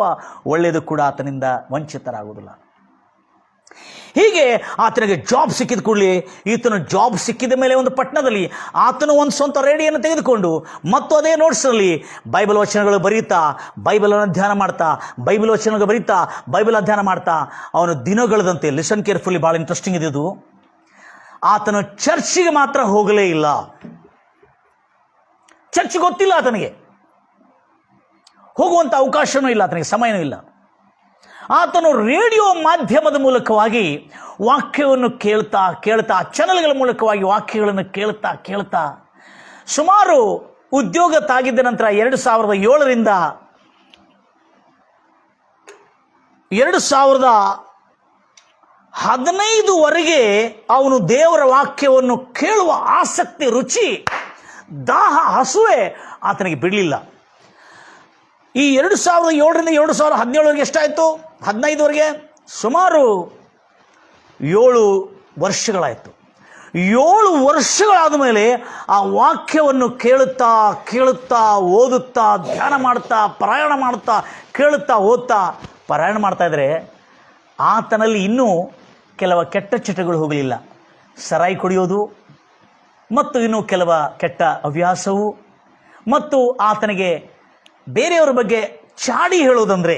ಒಳ್ಳೆಯದು ಕೂಡ ಆತನಿಂದ ವಂಚಿತರಾಗುವುದಿಲ್ಲ. ಹೀಗೆ ಆತನಿಗೆ ಜಾಬ್ ಸಿಕ್ಕಿದ ಕೂಡಲೇ ಈತನು ಜಾಬ್ ಸಿಕ್ಕಿದ ಮೇಲೆ ಒಂದು ಪಟ್ಟಣದಲ್ಲಿ ಆತನು ಒಂದು ಸ್ವಂತ ರೇಡಿಯೋನ್ನು ತೆಗೆದುಕೊಂಡು ಮತ್ತು ಅದೇ ನೋಟ್ಸ್ನಲ್ಲಿ ಬೈಬಲ್ ವಚನಗಳು ಬರೀತಾ ಬೈಬಲನ್ನು ಅಧ್ಯಯನ ಮಾಡ್ತಾ ಬೈಬಲ್ ಅಧ್ಯಯನ ಮಾಡ್ತಾ ಅವನು ದಿನಗಳದಂತೆ, ಲಿಸನ್ ಕೇರ್ಫುಲ್ಲಿ, ಭಾಳ ಇಂಟ್ರೆಸ್ಟಿಂಗ್ ಇದ್ದು, ಆತನು ಚರ್ಚಿಗೆ ಮಾತ್ರ ಹೋಗಲೇ ಇಲ್ಲ. ಚರ್ಚ್ ಗೊತ್ತಿಲ್ಲ ಆತನಿಗೆ, ಹೋಗುವಂಥ ಅವಕಾಶನೂ ಇಲ್ಲ, ಆತನಿಗೆ ಸಮಯನೂ ಇಲ್ಲ. ಆತನು ರೇಡಿಯೋ ಮಾಧ್ಯಮದ ಮೂಲಕವಾಗಿ ವಾಕ್ಯವನ್ನು ಕೇಳ್ತಾ ಚಾನೆಲ್ಗಳ ಮೂಲಕವಾಗಿ ವಾಕ್ಯಗಳನ್ನು ಕೇಳ್ತಾ ಸುಮಾರು ಉದ್ಯೋಗ ತಾಗಿದ್ದ ನಂತರ 2007ರಿಂದ 2015ವರೆಗೆ ಅವನು ದೇವರ ವಾಕ್ಯವನ್ನು ಕೇಳುವ ಆಸಕ್ತಿ, ರುಚಿ, ದಾಹ, ಹಸುವೆ ಆತನಿಗೆ ಬಿಡಲಿಲ್ಲ. ಈ 2007ರಿಂದ 2017ವರೆಗೆ ಎಷ್ಟಾಯಿತು? 15ವರೆಗೆ ಸುಮಾರು 7 ವರ್ಷಗಳಾಯಿತು. 7 ವರ್ಷಗಳಾದ ಮೇಲೆ ಆ ವಾಕ್ಯವನ್ನು ಕೇಳುತ್ತಾ ಓದುತ್ತಾ ಧ್ಯಾನ ಮಾಡ್ತಾ ಪ್ರಯಾಣ ಮಾಡ್ತಾ ಕೇಳುತ್ತಾ ಓದ್ತಾ ಪ್ರಯಾಣ ಮಾಡ್ತಾ ಇದ್ರೆ ಆತನಲ್ಲಿ ಇನ್ನೂ ಕೆಲವು ಕೆಟ್ಟ ಚಟಗಳು ಹೋಗಲಿಲ್ಲ. ಸರಾಯಿ ಕುಡಿಯೋದು ಮತ್ತು ಇನ್ನೂ ಕೆಲವು ಕೆಟ್ಟ ಹವ್ಯಾಸವು, ಮತ್ತು ಆತನಿಗೆ ಬೇರೆಯವರ ಬಗ್ಗೆ ಚಾಡಿ ಹೇಳೋದಂದರೆ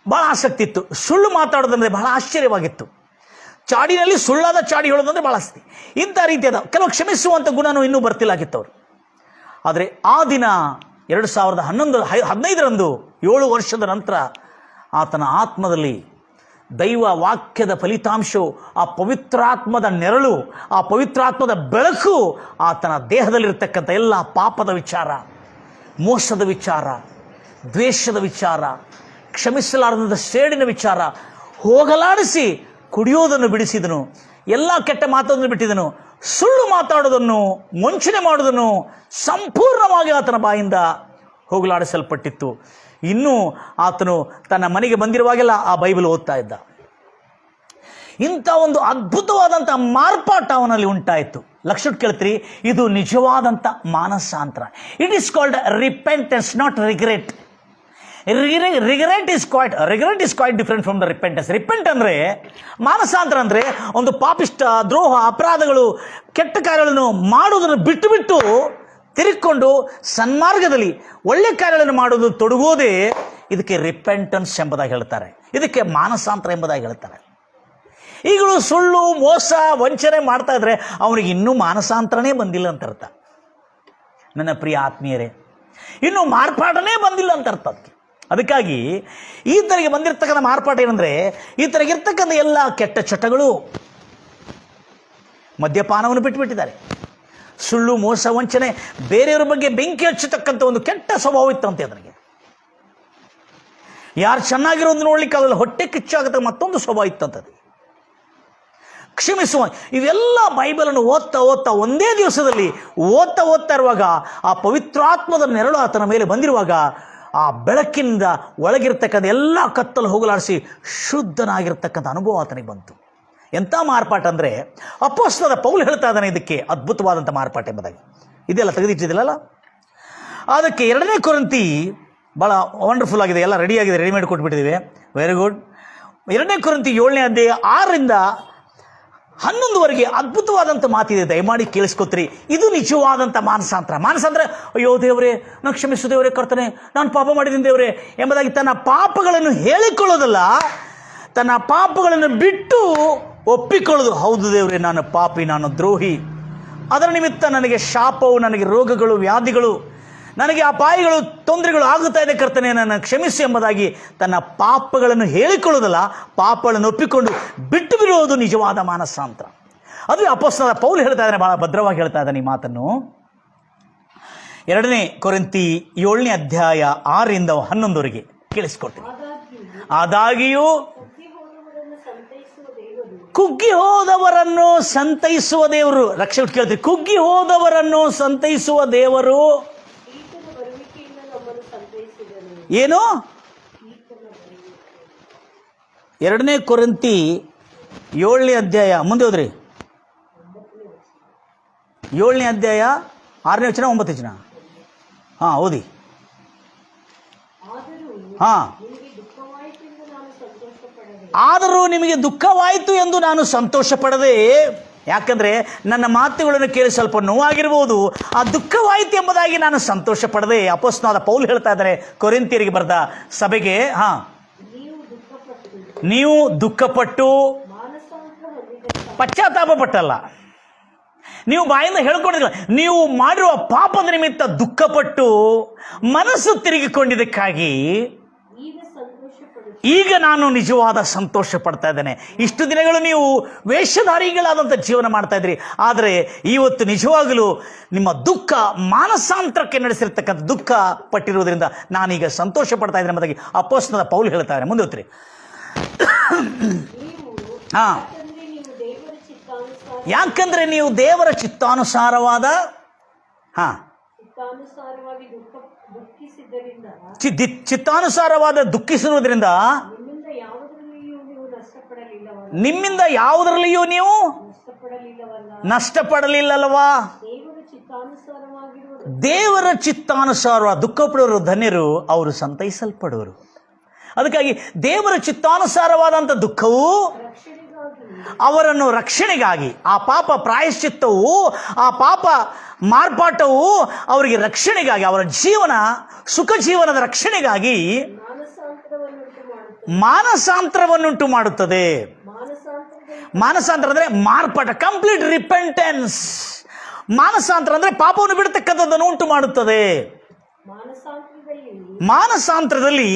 ಭಾಳ ಆಸಕ್ತಿ ಇತ್ತು. ಸುಳ್ಳು ಮಾತಾಡೋದಂದರೆ ಬಹಳ ಆಶ್ಚರ್ಯವಾಗಿತ್ತು. ಚಾಡಿನಲ್ಲಿ ಸುಳ್ಳಾದ ಚಾಡಿ ಹೇಳೋದಂದರೆ ಭಾಳ ಆಸ್ತಿ. ಇಂಥ ರೀತಿಯಾದ ಕೆಲವು ಕ್ಷಮಿಸುವಂಥ ಗುಣನೂ ಇನ್ನೂ ಬರ್ತಿಲ್ಲಾಗಿತ್ತು ಅವರು. ಆದರೆ ಆ ದಿನ 2015 7 ವರ್ಷದ ನಂತರ ಆತನ ಆತ್ಮದಲ್ಲಿ ದೈವ ವಾಕ್ಯದ ಫಲಿತಾಂಶವು, ಆ ಪವಿತ್ರಾತ್ಮದ ನೆರಳು, ಆ ಪವಿತ್ರಾತ್ಮದ ಬೆಳಕು ಆತನ ದೇಹದಲ್ಲಿರ್ತಕ್ಕಂಥ ಎಲ್ಲ ಪಾಪದ ವಿಚಾರ, ಮೋಸದ ವಿಚಾರ, ದ್ವೇಷದ ವಿಚಾರ, ಕ್ಷಮಿಸಲಾರದ ಸೇಡಿನ ವಿಚಾರ ಹೋಗಲಾಡಿಸಿ ಕುಡಿಯೋದನ್ನು ಬಿಡಿಸಿದನು. ಎಲ್ಲ ಕೆಟ್ಟ ಮಾತನ್ನು ಬಿಟ್ಟಿದನು. ಸುಳ್ಳು ಮಾತಾಡೋದನ್ನು, ವಂಚನೆ ಮಾಡೋದನ್ನು ಸಂಪೂರ್ಣವಾಗಿ ಆತನ ಬಾಯಿಂದ ಹೋಗಲಾಡಿಸಲ್ಪಟ್ಟಿತ್ತು. ಇನ್ನೂ ಆತನು ತನ್ನ ಮನೆಗೆ ಬಂದಿರುವಾಗೆಲ್ಲ ಆ ಬೈಬಲ್ ಓದ್ತಾ ಇದ್ದ. ಇಂಥ ಒಂದು ಅದ್ಭುತವಾದಂಥ ಮಾರ್ಪಾಟ ಅವನಲ್ಲಿ ಉಂಟಾಯಿತು. ಲಕ್ಷಕ್ಕೆ ಕೇಳ್ತೀರಿ, ಇದು ನಿಜವಾದಂಥ ಮಾನಸಾಂತರ. It is called repentance, not regret. Regret is quite different from the repentance. Repent ಅಂದರೆ, ಮಾನಸಾಂತರ ಅಂದರೆ ಒಂದು ಪಾಪಿಷ್ಟ, ದ್ರೋಹ, ಅಪರಾಧಗಳು, ಕೆಟ್ಟ ಕಾರ್ಯಗಳನ್ನು ಮಾಡುವುದನ್ನು ಬಿಟ್ಟು ತಿರುಗಿಕೊಂಡು ಸನ್ಮಾರ್ಗದಲ್ಲಿ ಒಳ್ಳೆ ಕಾರ್ಯಗಳನ್ನು ಮಾಡೋದು ತೊಡಗೋದೇ ಇದಕ್ಕೆ ರಿಪೆಂಟೆನ್ಸ್ ಎಂಬುದಾಗಿ ಹೇಳ್ತಾರೆ. ಇದಕ್ಕೆ ಮಾನಸಾಂತರ ಎಂಬುದಾಗಿ ಹೇಳ್ತಾರೆ. ಈಗಲೂ ಸುಳ್ಳು ಮೋಸ ವಂಚನೆ ಮಾಡ್ತಾ ಇದ್ರೆ ಅವನಿಗೆ ಇನ್ನೂ ಮಾನಸಾಂತರನೇ ಬಂದಿಲ್ಲ ಅಂತ ಅರ್ಥ. ನನ್ನ ಪ್ರಿಯ ಆತ್ಮೀಯರೇ, ಇನ್ನೂ ಮಾರ್ಪಾಟನೇ ಬಂದಿಲ್ಲ ಅಂತ ಅರ್ಥ. ಅದಕ್ಕಾಗಿ ಈತನಿಗೆ ಬಂದಿರತಕ್ಕಂಥ ಮಾರ್ಪಾಟ ಏನಂದ್ರೆ, ಈತನಿಗಿರ್ತಕ್ಕಂಥ ಎಲ್ಲ ಕೆಟ್ಟ ಚಟಗಳು, ಮದ್ಯಪಾನವನ್ನು ಬಿಟ್ಟುಬಿಟ್ಟಿದ್ದಾರೆ, ಸುಳ್ಳು ಮೋಸ ವಂಚನೆ, ಬೇರೆಯವರ ಬಗ್ಗೆ ಬೆಂಕಿ ಹಚ್ಚತಕ್ಕಂಥ ಒಂದು ಕೆಟ್ಟ ಸ್ವಭಾವ ಇತ್ತಂತೆ ಅದನಿಗೆ. ಯಾರು ಚೆನ್ನಾಗಿರೋದು ನೋಡ್ಲಿಕ್ಕಾಗಲ್ಲ, ಹೊಟ್ಟೆ ಕಿಚ್ಚಾಗತ್ತೆ ಮತ್ತೊಂದು ಸ್ವಭಾವ ಇತ್ತಂತದ್ದು. ಕ್ಷಮಿಸುವ, ಇವೆಲ್ಲ ಬೈಬಲನ್ನು ಓದ್ತಾ ಓದ್ತಾ ಒಂದೇ ದಿವಸದಲ್ಲಿ ಓದ್ತಾ ಇರುವಾಗ ಆ ಪವಿತ್ರಾತ್ಮದ ನೆರಳು ಆತನ ಮೇಲೆ ಬಂದಿರುವಾಗ ಆ ಬೆಳಕಿನಿಂದ ಒಳಗಿರ್ತಕ್ಕಂಥ ಎಲ್ಲ ಕತ್ತಲು ಹೋಗಲಾಡಿಸಿ ಶುದ್ಧನಾಗಿರ್ತಕ್ಕಂಥ ಅನುಭವ ಆತನಿಗೆ ಬಂತು. ಎಂಥ ಮಾರ್ಪಾಟ ಅಂದರೆ, ಅಪೊಸ್ತಲನಾದ ಪೌಲ್ ಹೇಳ್ತಾ ಇದ್ದಾನೆ ಇದಕ್ಕೆ ಅದ್ಭುತವಾದಂಥ ಮಾರ್ಪಾಟ ಎಂಬುದಾಗಿ. ಇದೆಲ್ಲ ತೆಗೆದಿಟ್ಟಿದ್ದಿಲ್ಲ. ಅದಕ್ಕೆ 2ನೇ ಕೊರಿಂಥಿ ಭಾಳ ವಂಡರ್ಫುಲ್ ಆಗಿದೆ, ಎಲ್ಲ ರೆಡಿ ಆಗಿದೆ, ರೆಡಿಮೇಡ್ ಕೊಟ್ಬಿಟ್ಟಿದ್ದೀವಿ. Very good. 2ನೇ ಕೊರಿಂಥಿ 7ನೇ ಅಧ್ಯಾಯ 6ರಿಂದ 11ವರೆಗೆ ಅದ್ಭುತವಾದಂಥ ಮಾತಿದೆ. ದಯಮಾಡಿ ಕೇಳಿಸ್ಕೊತ್ರಿ. ಇದು ನಿಜವಾದಂಥ ಮಾನಸಾಂತರ. ಮಾನಸಾಂತರ, ಅಯ್ಯೋ ದೇವರೇ ನಾನು ಕ್ಷಮಿಸು ದೇವರೇ, ಕರ್ತನೆ ನಾನು ಪಾಪ ಮಾಡಿದ್ದೀನಿ ದೇವರೇ ಎಂಬುದಾಗಿ ತನ್ನ ಪಾಪಗಳನ್ನು ಹೇಳಿಕೊಳ್ಳೋದಲ್ಲ, ತನ್ನ ಪಾಪಗಳನ್ನು ಬಿಟ್ಟು ಒಪ್ಪಿಕೊಳ್ಳೋದು. ಹೌದು ದೇವರೇ, ನಾನು ಪಾಪಿ, ನಾನು ದ್ರೋಹಿ, ಅದರ ನಿಮಿತ್ತ ನನಗೆ ಶಾಪವು, ನನಗೆ ರೋಗಗಳು, ವ್ಯಾಧಿಗಳು, ನನಗೆ ಅಪಾಯಗಳು, ತೊಂದರೆಗಳು ಆಗುತ್ತಾ ಇದೆ ಕರ್ತನೆ, ನನ್ನ ಕ್ಷಮಿಸಿ ಎಂಬುದಾಗಿ ತನ್ನ ಪಾಪಗಳನ್ನು ಹೇಳಿಕೊಳ್ಳೋದಲ್ಲ, ಪಾಪಗಳನ್ನು ಒಪ್ಪಿಕೊಂಡು ಬಿಟ್ಟು ಬಿಡುವುದು ನಿಜವಾದ ಮಾನಸಾಂತರ. ಅದು ಅಪೊಸ್ತಲನಾದ ಪೌಲ್ ಹೇಳ್ತಾ ಇದ್ದಾನೆ, ಬಹಳ ಭದ್ರವಾಗಿ ಹೇಳ್ತಾ ಇದ್ದಾನೆ ಈ ಮಾತನ್ನು. 2ನೇ ಕೊರಿಂಥಿ 7ನೇ ಅಧ್ಯಾಯ 6ರಿಂದ 11ವರೆಗೆ ಕೇಳಿಸ್ಕೊಳ್ತೀನಿ. ಆದಾಗಿಯೂ ಕುಗ್ಗಿ ಹೋದವರನ್ನು ಸಂತೈಸುವ ದೇವರು, ರಕ್ಷಣೆ ಕೇಳ್ತೀವಿ, ಕುಗ್ಗಿ ಹೋದವರನ್ನು ಸಂತೈಸುವ ದೇವರು ಏನು? 2ನೇ ಕೊರಿಂಥಿ 7ನೇ ಅಧ್ಯಾಯ, ಮುಂದೆ ಹೋದ್ರಿ, 7ನೇ ಅಧ್ಯಾಯ 6ನೇ ವಚನ 9ನೇ ವಚನ. ಹಾಂ ಓದಿ. ಹಾಂ, ಆದರೂ ನಿಮಗೆ ದುಃಖವಾಯಿತು ಎಂದು ನಾನು ಸಂತೋಷ ಪಡದೆ, ಯಾಕಂದರೆ ನನ್ನ ಮಾತುಗಳನ್ನು ಕೇಳಿ ಸ್ವಲ್ಪ ನೋವಾಗಿರ್ಬೋದು, ಆ ದುಃಖವಾಯಿತು ಎಂಬುದಾಗಿ ನಾನು ಸಂತೋಷ ಪಡದೆ. ಅಪೊಸ್ತಲನಾದ ಪೌಲ್ ಹೇಳ್ತಾ ಇದ್ದಾರೆ ಕೊರಿಂಥಿಯರಿಗೆ ಬರೆದ ಸಭೆಗೆ. ಹಾಂ, ನೀವು ದುಃಖಪಟ್ಟು ಪಶ್ಚಾತ್ತಾಪ ಪಟ್ಟಲ್ಲ, ನೀವು ಬಾಯಿಂದ ಹೇಳ್ಕೊಂಡಿಲ್ಲ, ನೀವು ಮಾಡಿರುವ ಪಾಪದ ನಿಮಿತ್ತ ದುಃಖಪಟ್ಟು ಮನಸ್ಸು ತಿರುಗಿಕೊಂಡಿದ್ದಕ್ಕಾಗಿ ಈಗ ನಾನು ನಿಜವಾದ ಸಂತೋಷ ಪಡ್ತಾ ಇದ್ದೇನೆ. ಇಷ್ಟು ದಿನಗಳು ನೀವು ವೇಷಧಾರಿಗಳಾದಂಥ ಜೀವನ ಮಾಡ್ತಾ ಇದ್ರಿ, ಆದರೆ ಇವತ್ತು ನಿಜವಾಗಲೂ ನಿಮ್ಮ ದುಃಖ ಮಾನಸಾಂತರಕ್ಕೆ ನಡೆಸಿರ್ತಕ್ಕಂಥ ದುಃಖ ಪಟ್ಟಿರುವುದರಿಂದ ನಾನೀಗ ಸಂತೋಷ ಪಡ್ತಾ ಇದ್ದೇನೆ ಎಂಬುದಾಗಿ ಅಪೊಸ್ತಲನಾದ ಪೌಲ್ ಹೇಳ್ತಾರೆ. ಮುಂದೆ ಹೋಗ್ತೀರಿ. ಹಾಂ, ಯಾಕಂದ್ರೆ ನೀವು ದೇವರ ಚಿತ್ತಾನುಸಾರವಾದ ಚಿತ್ತಾನುಸಾರವಾದ ದುಃಖಿಸಿರುವುದರಿಂದ ನಿಮ್ಮಿಂದ ಯಾವುದರಲ್ಲಿಯೂ ನೀವು ನಷ್ಟಪಡಲಿಲ್ಲವಾ? ದೇವರ ಚಿತ್ತಾನುಸಾರ ದುಃಖ ಪಡುವರು ಧನ್ಯರು, ಅವರು ಸಂತೈಸಲ್ಪಡುವರು. ಅದಕ್ಕಾಗಿ ದೇವರ ಚಿತ್ತಾನುಸಾರವಾದಂಥ ದುಃಖವು ಅವರನ್ನು ರಕ್ಷಣೆಗಾಗಿ, ಆ ಪಾಪ ಪ್ರಾಯಶ್ಚಿತ್ತವು, ಆ ಪಾಪ ಮಾರ್ಪಾಟವು ಅವರಿಗೆ ರಕ್ಷಣೆಗಾಗಿ, ಅವರ ಜೀವನ ಸುಖ ಜೀವನದ ರಕ್ಷಣೆಗಾಗಿ ಮಾನಸಾಂತರವನ್ನುಂಟು ಮಾಡುತ್ತದೆ. ಮಾನಸಾಂತರ ಅಂದರೆ ಮಾರ್ಪಾಟ, ಕಂಪ್ಲೀಟ್ ರಿಪೆಂಟೆನ್ಸ್. ಮಾನಸಾಂತರ ಅಂದರೆ ಪಾಪವನ್ನು ಬಿಡತಕ್ಕಂಥದ್ದನ್ನು ಉಂಟು ಮಾಡುತ್ತದೆ. ಮಾನಸಾಂತರದಲ್ಲಿ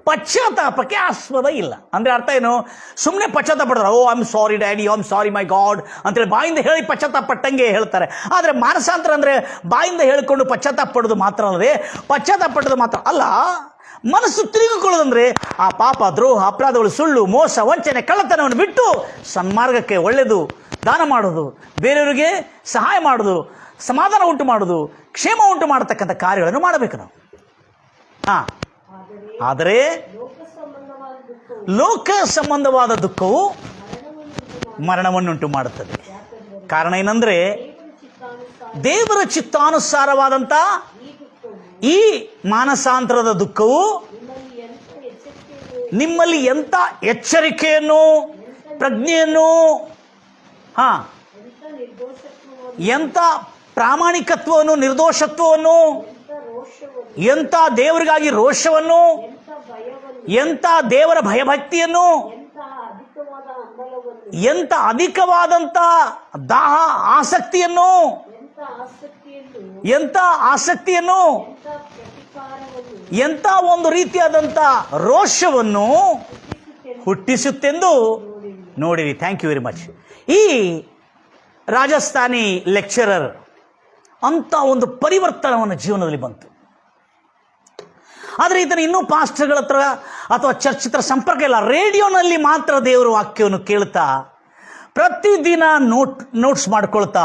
ಪಶ್ಚಾತ್ತಾಪಕ್ಕೆ ಆಸ್ಪದ ಇಲ್ಲ. ಅಂದರೆ ಅರ್ಥ ಏನು? ಸುಮ್ಮನೆ ಪಶ್ಚಾತ್ತಾಪ ಪಡ್ತಾರೆ. Oh I am sorry daddy, I am sorry my God ಅಂತೇಳಿ ಬಾಯಿಂದ ಹೇಳಿ ಪಶ್ಚಾತ್ತಾಪ ಪಟ್ಟಂಗೆ ಹೇಳ್ತಾರೆ. ಆದರೆ ಮಾನಸಾಂತರ ಅಂದರೆ ಬಾಯಿಂದ ಹೇಳಿಕೊಂಡು ಪಶ್ಚಾತ್ತಾಪ ಪಡೋದು ಮಾತ್ರ ಅಲ್ಲದೆ, ಪಶ್ಚಾತ್ತಾಪ ಪಡೋದು ಮಾತ್ರ ಅಲ್ಲ, ಮನಸ್ಸು ತಿರುಗಿಕೊಳ್ಳೋದಂದರೆ ಆ ಪಾಪ, ದ್ರೋಹ, ಅಪರಾಧಗಳು, ಸುಳ್ಳು, ಮೋಸ, ವಂಚನೆ, ಕಳ್ಳತನವನ್ನು ಬಿಟ್ಟು ಸನ್ಮಾರ್ಗಕ್ಕೆ ಒಳ್ಳೆಯದು ದಾನ ಮಾಡೋದು, ಬೇರೆಯವರಿಗೆ ಸಹಾಯ ಮಾಡೋದು, ಸಮಾಧಾನ ಉಂಟು ಮಾಡೋದು, ಕ್ಷೇಮ ಉಂಟು ಮಾಡತಕ್ಕಂಥ ಕಾರ್ಯಗಳನ್ನು ಮಾಡಬೇಕು ನಾವು. ಹಾಂ, ಆದರೆ ಲೋಕ ಸಂಬಂಧವಾದ ದುಃಖವು ಮರಣವನ್ನುಂಟು ಮಾಡುತ್ತದೆ. ಕಾರಣ ಏನಂದ್ರೆ, ದೇವರ ಚಿತ್ತಾನುಸಾರವಾದಂಥ ಈ ಮಾನಸಾಂತರದ ದುಃಖವು ನಿಮ್ಮಲ್ಲಿ ಎಂಥ ಎಚ್ಚರಿಕೆಯನ್ನು, ಪ್ರಜ್ಞೆಯನ್ನು, ಎಂಥ ಪ್ರಾಮಾಣಿಕತ್ವವನ್ನು, ನಿರ್ದೋಷತ್ವವನ್ನು, ಎಂಥ ದೇವರಿಗಾಗಿ ರೋಷವನ್ನು, ಎಂಥ ದೇವರ ಭಯಭಕ್ತಿಯನ್ನು, ಎಂತ ಅಧಿಕವಾದಂತ ದಾಹ, ಆಸಕ್ತಿಯನ್ನು, ಎಂತ ಆಸಕ್ತಿಯನ್ನು, ಎಂತ ಒಂದು ರೀತಿಯಾದಂತ ರೋಷವನ್ನು ಹುಟ್ಟಿಸುತ್ತೆಂದು ನೋಡಿರಿ. Thank you very much. ಈ ರಾಜಸ್ಥಾನಿ ಲೆಕ್ಚರರ್ ಅಂತ ಒಂದು ಪರಿವರ್ತನವನ್ನು ಜೀವನದಲ್ಲಿ ಬಂತು. ಆದರೆ ಇದನ್ನು ಇನ್ನೂ ಪಾಸ್ಟರ್ಗಳ ಹತ್ರ ಅಥವಾ ಚರ್ಚ್ ಹತ್ರ ಸಂಪರ್ಕ ಇಲ್ಲ. ರೇಡಿಯೋನಲ್ಲಿ ಮಾತ್ರ ದೇವರ ವಾಕ್ಯವನ್ನು ಕೇಳ್ತಾ, ಪ್ರತಿದಿನ ನೋಟ್ಸ್ ಮಾಡ್ಕೊಳ್ತಾ,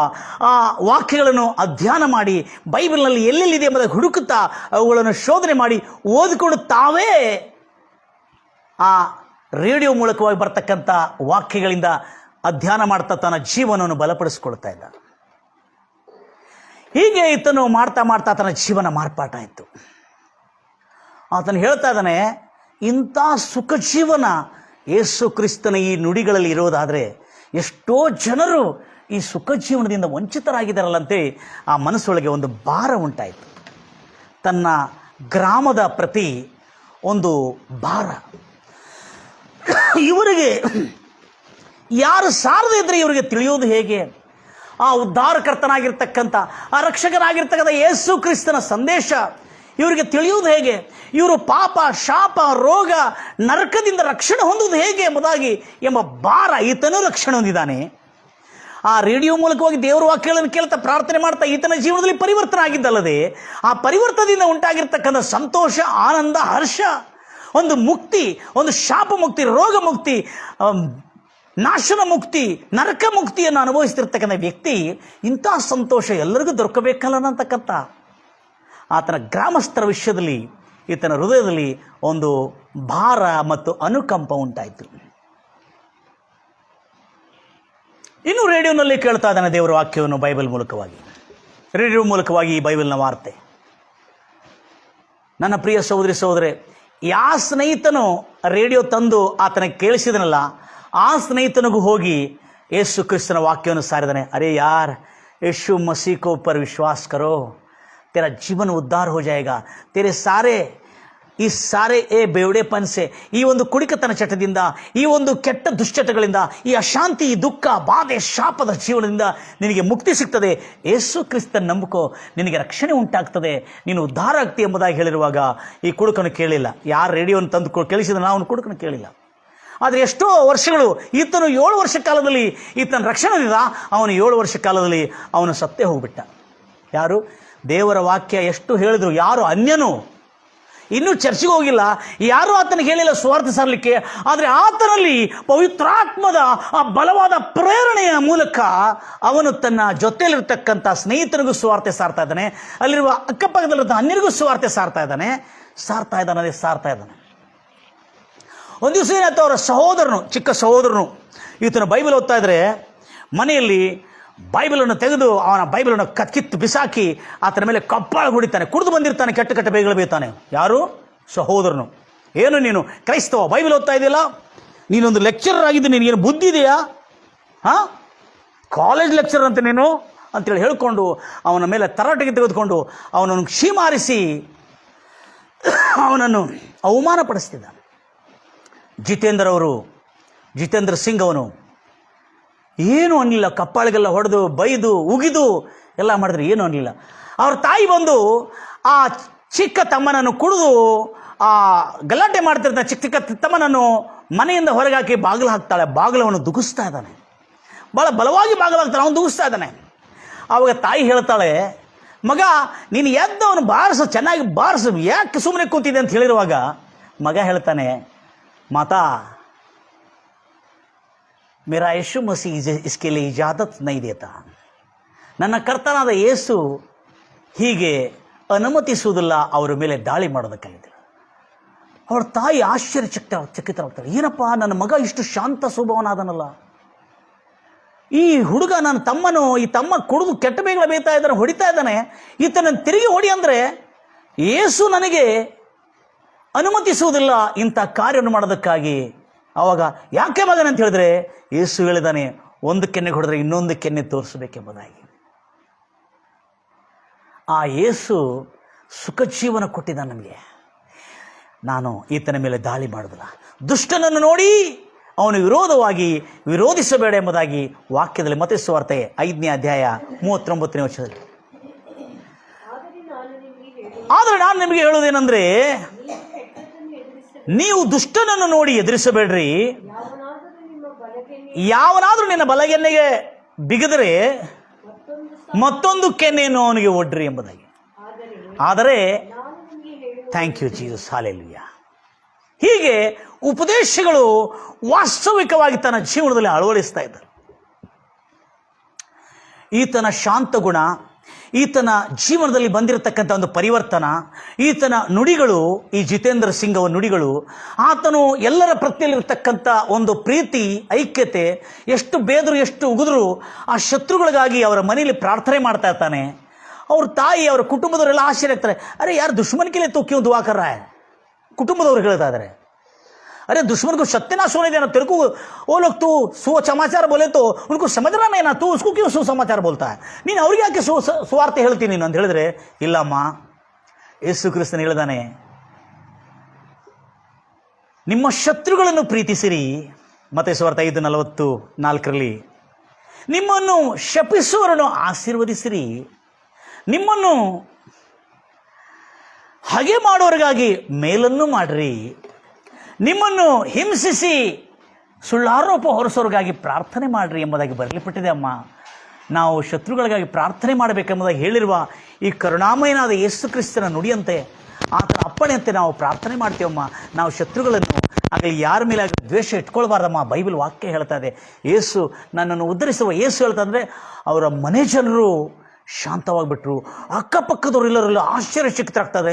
ಆ ವಾಕ್ಯಗಳನ್ನು ಅಧ್ಯಯನ ಮಾಡಿ, ಬೈಬಲ್ನಲ್ಲಿ ಎಲ್ಲೆಲ್ಲಿದೆ ಎಂಬುದಾಗಿ ಹುಡುಕುತ್ತಾ ಅವುಗಳನ್ನು ಶೋಧನೆ ಮಾಡಿ ಓದಿಕೊಂಡು ತಾವೇ ಆ ರೇಡಿಯೋ ಮೂಲಕವಾಗಿ ಬರ್ತಕ್ಕಂಥ ವಾಕ್ಯಗಳಿಂದ ಅಧ್ಯಯನ ಮಾಡ್ತಾ ತನ್ನ ಜೀವನವನ್ನು ಬಲಪಡಿಸ್ಕೊಳ್ತಾ ಇದ್ದ. ಹೀಗೆ ಈತನು ಮಾಡ್ತಾ ಮಾಡ್ತಾ ತನ್ನ ಜೀವನ ಮಾರ್ಪಾಟಾಯಿತು. ಆತನು ಹೇಳ್ತಾ ಇದ್ದಾನೆ, ಇಂಥ ಸುಖ ಜೀವನ ಯೇಸು ಕ್ರಿಸ್ತನ ಈ ನುಡಿಗಳಲ್ಲಿ ಇರೋದಾದರೆ ಎಷ್ಟೋ ಜನರು ಈ ಸುಖ ಜೀವನದಿಂದ ವಂಚಿತರಾಗಿದ್ದಾರಲ್ಲಂತೆ ಆ ಮನಸ್ಸೊಳಗೆ ಒಂದು ಭಾರ ಉಂಟಾಯಿತು. ತನ್ನ ಗ್ರಾಮದ ಪ್ರತಿ ಒಂದು ಭಾರ. ಇವರಿಗೆ ಯಾರು ಸಾರದೇ ಇದ್ರೆ ಇವರಿಗೆ ತಿಳಿಯೋದು ಹೇಗೆ? ಆ ಉದ್ಧಾರಕರ್ತನಾಗಿರ್ತಕ್ಕಂಥ, ಆ ರಕ್ಷಕನಾಗಿರ್ತಕ್ಕಂಥ ಯೇಸು ಕ್ರಿಸ್ತನ ಸಂದೇಶ ಇವರಿಗೆ ತಿಳಿಯುವುದು ಹೇಗೆ? ಇವರು ಪಾಪ, ಶಾಪ, ರೋಗ, ನರಕದಿಂದ ರಕ್ಷಣೆ ಹೊಂದುವುದು ಹೇಗೆ ಎಂಬುದಾಗಿ ಎಂಬ ಭಾರ. ಈತನೂ ರಕ್ಷಣೆ ಹೊಂದಿದ್ದಾನೆ. ಆ ರೇಡಿಯೋ ಮೂಲಕವಾಗಿ ದೇವರ ವಾಕ್ಯಗಳನ್ನು ಕೇಳ್ತಾ ಪ್ರಾರ್ಥನೆ ಮಾಡ್ತಾ ಈತನ ಜೀವನದಲ್ಲಿ ಪರಿವರ್ತನೆ ಆಗಿದ್ದಲ್ಲದೆ, ಆ ಪರಿವರ್ತನೆಯಿಂದ ಉಂಟಾಗಿರ್ತಕ್ಕಂಥ ಸಂತೋಷ, ಆನಂದ, ಹರ್ಷ, ಒಂದು ಮುಕ್ತಿ, ಒಂದು ಶಾಪ ಮುಕ್ತಿ, ರೋಗ ಮುಕ್ತಿ, ನಾಶನ ಮುಕ್ತಿ, ನರಕ ಮುಕ್ತಿಯನ್ನು ಅನುಭವಿಸ್ತಿರ್ತಕ್ಕಂಥ ವ್ಯಕ್ತಿ, ಇಂಥ ಸಂತೋಷ ಎಲ್ಲರಿಗೂ ದೊರಕಬೇಕಲ್ಲ ಅಂತಕ್ಕಂಥ ಆತನ ಗ್ರಾಮಸ್ಥರ ವಿಷಯದಲ್ಲಿ ಈತನ ಹೃದಯದಲ್ಲಿ ಒಂದು ಭಾರ ಮತ್ತು ಅನುಕಂಪ ಉಂಟಾಯಿತು. ಇನ್ನು ರೇಡಿಯೋನಲ್ಲಿ ಕೇಳ್ತಾ ಇದ್ದಾನೆ ದೇವರ ವಾಕ್ಯವನ್ನು ಬೈಬಲ್ ಮೂಲಕವಾಗಿ, ರೇಡಿಯೋ ಮೂಲಕವಾಗಿ ಈ ಬೈಬಲ್ನ ವಾರ್ತೆ. ನನ್ನ ಪ್ರಿಯ ಸಹೋದರಿ ಸಹೋದರೇ, ಯಾವ ಸ್ನೇಹಿತನು ರೇಡಿಯೋ ತಂದು ಆತನಿಗೆ ಕೇಳಿಸಿದನಲ್ಲ, ಆ ಸ್ನೇಹಿತನಿಗೂ ಹೋಗಿ ಯೇಸು ಕ್ರಿಸ್ತನ ವಾಕ್ಯವನ್ನು ಸಾರಿದಾನೆ. ಅರೆ ಯಾರ್, ಯೇಸು मसीह को ऊपर विश्वास करो, तेरा जीवन उद्धार हो जाएगा, तेरे सारे ಈ ಸಾರೆ ಬೇವಡೆಪನ್ ಸೆ, ಈ ಒಂದು ಕುಡಿಕತನ ಚಟದಿಂದ, ಈ ಒಂದು ಕೆಟ್ಟ ದುಶ್ಚಟಗಳಿಂದ, ಈ ಅಶಾಂತಿ, ಈ ದುಃಖ, ಬಾಧೆ, ಶಾಪದ ಜೀವನದಿಂದ ನಿನಗೆ ಮುಕ್ತಿ ಸಿಗ್ತದೆ. ಯೇಸು ಕ್ರಿಸ್ತನ ನಂಬಿಕೋ, ನಿನಗೆ ರಕ್ಷಣೆ ಉಂಟಾಗ್ತದೆ, ನೀನು ಉದ್ಧಾರ ಆಗ್ತಿ ಎಂಬುದಾಗಿ ಹೇಳಿರುವಾಗ ಈ ಕುಡುಕನು ಕೇಳಿಲ್ಲ. ಯಾರು ರೇಡಿಯೋವನ್ನು ತಂದು ಕೇಳಿಸಿದ ಅವನು ಕುಡುಕನು ಕೇಳಿಲ್ಲ. ಆದರೆ ಎಷ್ಟೋ ವರ್ಷಗಳು, ಈತನು 7 ವರ್ಷ ಕಾಲದಲ್ಲಿ ಈತನ ರಕ್ಷಣೆಯಿಂದ, ಅವನು 7 ವರ್ಷ ಕಾಲದಲ್ಲಿ ಅವನು ಸತ್ತೇ ಹೋಗ್ಬಿಟ್ಟ. ಯಾರು? ದೇವರ ವಾಕ್ಯ ಎಷ್ಟು ಹೇಳಿದ್ರು, ಯಾರು ಅನ್ಯನು ಇನ್ನೂ ಚರ್ಚೆಗೆ ಹೋಗಿಲ್ಲ, ಯಾರೂ ಆತನಿಗೆ ಹೇಳಿಲ್ಲ ಸ್ವಾರ್ಥ ಸಾರಲಿಕ್ಕೆ. ಆದರೆ ಆತನಲ್ಲಿ ಪವಿತ್ರಾತ್ಮದ ಆ ಬಲವಾದ ಪ್ರೇರಣೆಯ ಮೂಲಕ ಅವನು ತನ್ನ ಜೊತೆಯಲ್ಲಿರ್ತಕ್ಕಂಥ ಸ್ನೇಹಿತನಿಗೂ ಸ್ವಾರ್ಥ ಸಾರ್ತಾ ಇದ್ದಾನೆ, ಅಲ್ಲಿರುವ ಅಕ್ಕಪಕ್ಕದಲ್ಲಿರುವ ಅನ್ಯರಿಗೂ ಸ್ವಾರ್ಥ ಸಾರ್ತಾ ಇದ್ದಾನೆ. ಒಂದು ದಿವಸ ಏನಾಯ್ತು, ಅವರ ಸಹೋದರನು, ಚಿಕ್ಕ ಸಹೋದರನು ಈತನ ಬೈಬಲ್ ಓದ್ತಾ ಇದ್ರೆ ಮನೆಯಲ್ಲಿ ಬೈಬಲನ್ನು ತೆಗೆದು ಅವನ ಬೈಬಲನ್ನು ಕಿತ್ತು ಬಿಸಾಕಿ ಆತನ ಮೇಲೆ ಕಪ್ಪಾಳ ಹೊಡಿತಾನೆ. ಕುಡಿದು ಬಂದಿರ್ತಾನೆ, ಕೆಟ್ಟ ಬೇಗಗಳು ಬೀಳ್ತಾನೆ. ಯಾರು? ಸಹೋದರನು. ಏನು ನೀನು ಕ್ರೈಸ್ತವ, ಬೈಬಲ್ ಓದ್ತಾ ಇದೆಯಲ್ಲ, ನೀನೊಂದು ಲೆಕ್ಚರರ್ ಆಗಿದ್ದು, ನಿನಗೇನು ಬುದ್ಧಿ ಇದೆಯಾ? ಕಾಲೇಜ್ ಲೆಕ್ಚರರ್ ಅಂತ ನೀನು ಅಂತೇಳಿ ಹೇಳ್ಕೊಂಡು ಅವನ ಮೇಲೆ ತರಾಟೆಗೆ ತೆಗೆದುಕೊಂಡು ಅವನನ್ನು ಕ್ಷೀಮಾರಿಸಿ ಅವನನ್ನು ಅವಮಾನಪಡಿಸ್ತಿದ್ದ. ಜಿತೇಂದ್ರ ಸಿಂಗ್ ಅವನು ಏನೂ ಅನ್ನಲಿಲ್ಲ. ಕಪ್ಪಾಳಿಗೆಲ್ಲ ಹೊಡೆದು ಬೈದು ಉಗಿದು ಎಲ್ಲ ಮಾಡಿದ್ರೆ ಏನೂ ಅನ್ನಲಿಲ್ಲ. ಅವ್ರ ತಾಯಿ ಬಂದು ಆ ಚಿಕ್ಕ ತಮ್ಮನನ್ನು ಕುಡಿದು ಆ ಗಲಾಟೆ ಮಾಡ್ತಿರ್ತಾನೆ ಚಿಕ್ಕ ತಮ್ಮನನ್ನು ಮನೆಯಿಂದ ಹೊರಗೆ ಹಾಕಿ ಬಾಗಿಲು ಹಾಕ್ತಾಳೆ. ಬಾಗಿಲವನು ದುಗಿಸ್ತಾ ಇದ್ದಾನೆ, ಭಾಳ ಬಲವಾಗಿ ಬಾಗಿಲು ಹಾಕ್ತಾನೆ, ಅವನು ದುಗಿಸ್ತಾ ಇದ್ದಾನೆ. ಆವಾಗ ತಾಯಿ ಹೇಳ್ತಾಳೆ, ಮಗ ನೀನು ಎದ್ದು ಅವನು ಬಾರಿಸು, ಚೆನ್ನಾಗಿ ಬಾರಿಸು, ಯಾಕೆ ಸುಮ್ಮನೆ ಕೂತಿದೆ ಅಂತ ಹೇಳಿರುವಾಗ ಮಗ ಹೇಳ್ತಾನೆ, ಮಾತಾ ಮೇರಾ ಯೇಸು ಮಸೀ ಇಸ್ಕೆ ಲಿಯೇ ಇಜಾಜತ್ ನಹೀ ದೇತಾ. ನನ್ನ ಕರ್ತನಾದ ಯೇಸು ಹೀಗೆ ಅನುಮತಿಸುವುದಿಲ್ಲ ಅವರ ಮೇಲೆ ದಾಳಿ ಮಾಡೋದಕ್ಕಾಗಿದೆ. ಅವಳ ತಾಯಿ ಚಕಿತರಾಗ್ತಾಳೆ. ಏನಪ್ಪ, ನನ್ನ ಮಗ ಇಷ್ಟು ಶಾಂತ ಸ್ವಭಾವನಾದನಲ್ಲ, ಈ ಹುಡುಗ ನನ್ನ ತಮ್ಮನು, ಈ ತಮ್ಮ ಕುಡಿದು ಕೆಟ್ಟ ಬೇಗಲ ಬೇಯ್ತಾ ಇದ್ದಾನೆ, ಹೊಡಿತಾ ಇದ್ದಾನೆ, ಈತನನ್ನು ತಿರುಗಿ ಹೊಡಿ ಅಂದರೆ ಯೇಸು ನನಗೆ ಅನುಮತಿಸುವುದಿಲ್ಲ ಇಂಥ ಕಾರ್ಯವನ್ನು ಮಾಡೋದಕ್ಕಾಗಿ. ಆವಾಗ ಯಾಕೆ ಮಗನಂತ ಹೇಳಿದ್ರೆ ಯೇಸು ಹೇಳಿದಾನೆ, ಒಂದು ಕೆನ್ನೆ ಹೊಡೆದ್ರೆ ಇನ್ನೊಂದು ಕೆನ್ನೆ ತೋರಿಸಬೇಕೆಂಬುದಾಗಿ. ಆ ಯೇಸು ಸುಖ ಜೀವನ ಕೊಟ್ಟಿದ್ದ ನಮಗೆ. ನಾನು ಈತನ ಮೇಲೆ ದಾಳಿ ಮಾಡೋದಿಲ್ಲ. ದುಷ್ಟನನ್ನು ನೋಡಿ ಅವನು ವಿರೋಧವಾಗಿ ವಿರೋಧಿಸಬೇಡ ಎಂಬುದಾಗಿ ವಾಕ್ಯದಲ್ಲಿ ಮತ್ತಾಯ ಸುವಾರ್ತೆ 5ನೇ ಅಧ್ಯಾಯ 39ನೇ ವಚನದಲ್ಲಿ. ಆದರೆ ನಾನು ನಿಮಗೆ ಹೇಳುವುದೇನೆಂದರೆ, ನೀವು ದುಷ್ಟನನ್ನು ನೋಡಿ ಎದುರಿಸಬೇಡ್ರಿ. ಯಾವನಾದರೂ ನಿನ್ನ ಬಲಗೆನ್ನೆಗೆ ಬಿಗಿದರೆ ಮತ್ತೊಂದು ಕೆನ್ನೆಯನ್ನು ಅವನಿಗೆ ಒಡ್ರಿ ಎಂಬುದಾಗಿ. ಆದರೆ ಥ್ಯಾಂಕ್ ಯು ಜೀಸಸ್, ಹಲ್ಲೆಲೂಯಾ. ಹೀಗೆ ಉಪದೇಶಗಳು ವಾಸ್ತವಿಕವಾಗಿ ತನ್ನ ಜೀವನದಲ್ಲಿ ಅಳವಡಿಸ್ತಾ ಇದ್ದಾರೆ. ಈತನ ಶಾಂತ ಗುಣ, ಈತನ ಜೀವನದಲ್ಲಿ ಬಂದಿರತಕ್ಕಂಥ ಒಂದು ಪರಿವರ್ತನ, ಈತನ ನುಡಿಗಳು, ಈ ಜಿತೇಂದ್ರ ಸಿಂಗ್ ಅವರ ನುಡಿಗಳು, ಆತನು ಎಲ್ಲರ ಪ್ರತಿಯಲ್ಲಿರ್ತಕ್ಕಂಥ ಒಂದು ಪ್ರೀತಿ, ಐಕ್ಯತೆ, ಎಷ್ಟು ಬೇದರು ಎಷ್ಟು ಉಗಿದ್ರು ಆ ಶತ್ರುಗಳಿಗಾಗಿ ಅವರ ಮನೆಯಲ್ಲಿ ಪ್ರಾರ್ಥನೆ ಮಾಡ್ತಾ ಇರ್ತಾನೆ. ಅವ್ರ ತಾಯಿ, ಅವರ ಕುಟುಂಬದವರೆಲ್ಲ ಆಶ್ಚರ್ಯ ಆಗ್ತಾರೆ. ಅರೆ ಯಾರು ದುಶ್ಮನ್ ಕೆ लिए तो क्यों दुआ कर रहा है? ಕುಟುಂಬದವ್ರು ಹೇಳ್ತಾ ಇದ್ದಾರೆ, अरे दुश्मन को सत्यानाश होने देना, तेरे को वो लोग तू सुसमाचार बोले तो उनको समझना नहीं ना, तू उसको क्यों सुसमाचार बोलता है? ನೀನು ಅವ್ರಿಗೆ ಯಾಕೆ ಸುವಾರ್ತೆ ಹೇಳ್ತೀನಿ ನೀನು ಅಂತ ಹೇಳಿದ್ರೆ, ಇಲ್ಲಮ್ಮ, ಯೇಸು ಕ್ರಿಸ್ತನು ಹೇಳಿದಾನೆ, ನಿಮ್ಮ ಶತ್ರುಗಳನ್ನು ಪ್ರೀತಿಸಿರಿ. ಮತ್ತಾಯ ಸುವಾರ್ತೆ 5:44, ನಿಮ್ಮನ್ನು ಶಪಿಸುವವರನ್ನು ಆಶೀರ್ವದಿಸಿರಿ, ನಿಮ್ಮನ್ನು ಹಾಗೆ ಮಾಡುವವರಿಗಾಗಿ ಮೇಲನ್ನು ಮಾಡ್ರಿ, ನಿಮ್ಮನ್ನು ಹಿಂಸಿಸಿ ಸುಳ್ಳಾರೋಪ ಹೊರಿಸೋರಿಗಾಗಿ ಪ್ರಾರ್ಥನೆ ಮಾಡ್ರಿ ಎಂಬುದಾಗಿ ಬರಲಿಪಟ್ಟಿದೆ. ಅಮ್ಮ, ನಾವು ಶತ್ರುಗಳಿಗಾಗಿ ಪ್ರಾರ್ಥನೆ ಮಾಡಬೇಕೆಂಬುದಾಗಿ ಹೇಳಿರುವ ಈ ಕರುಣಾಮಯನಾದ ಯೇಸು ಕ್ರಿಸ್ತನ ನುಡಿಯಂತೆ, ಆತನ ಅಪ್ಪಣೆಯಂತೆ ನಾವು ಪ್ರಾರ್ಥನೆ ಮಾಡ್ತೇವಮ್ಮ. ನಾವು ಶತ್ರುಗಳನ್ನು ಆಗಲಿ ಯಾರ ಮೇಲೆ ಆಗಲಿ ದ್ವೇಷ ಇಟ್ಕೊಳ್ಬಾರ್ದಮ್ಮ. ಬೈಬಲ್ ವಾಕ್ಯ ಹೇಳ್ತಾ ಇದೆ, ಯೇಸು ನನ್ನನ್ನು ಉದ್ಧರಿಸುವ ಯೇಸು ಹೇಳ್ತಾ ಅಂದರೆ ಅವರ ಮನೆ ಜನರು ಶಾಂತವಾಗಿಬಿಟ್ರು. ಅಕ್ಕಪಕ್ಕದವರೆಲ್ಲರೆಲ್ಲ ಆಶ್ಚರ್ಯಚಕಿತರಾಗ್ತಾರೆ.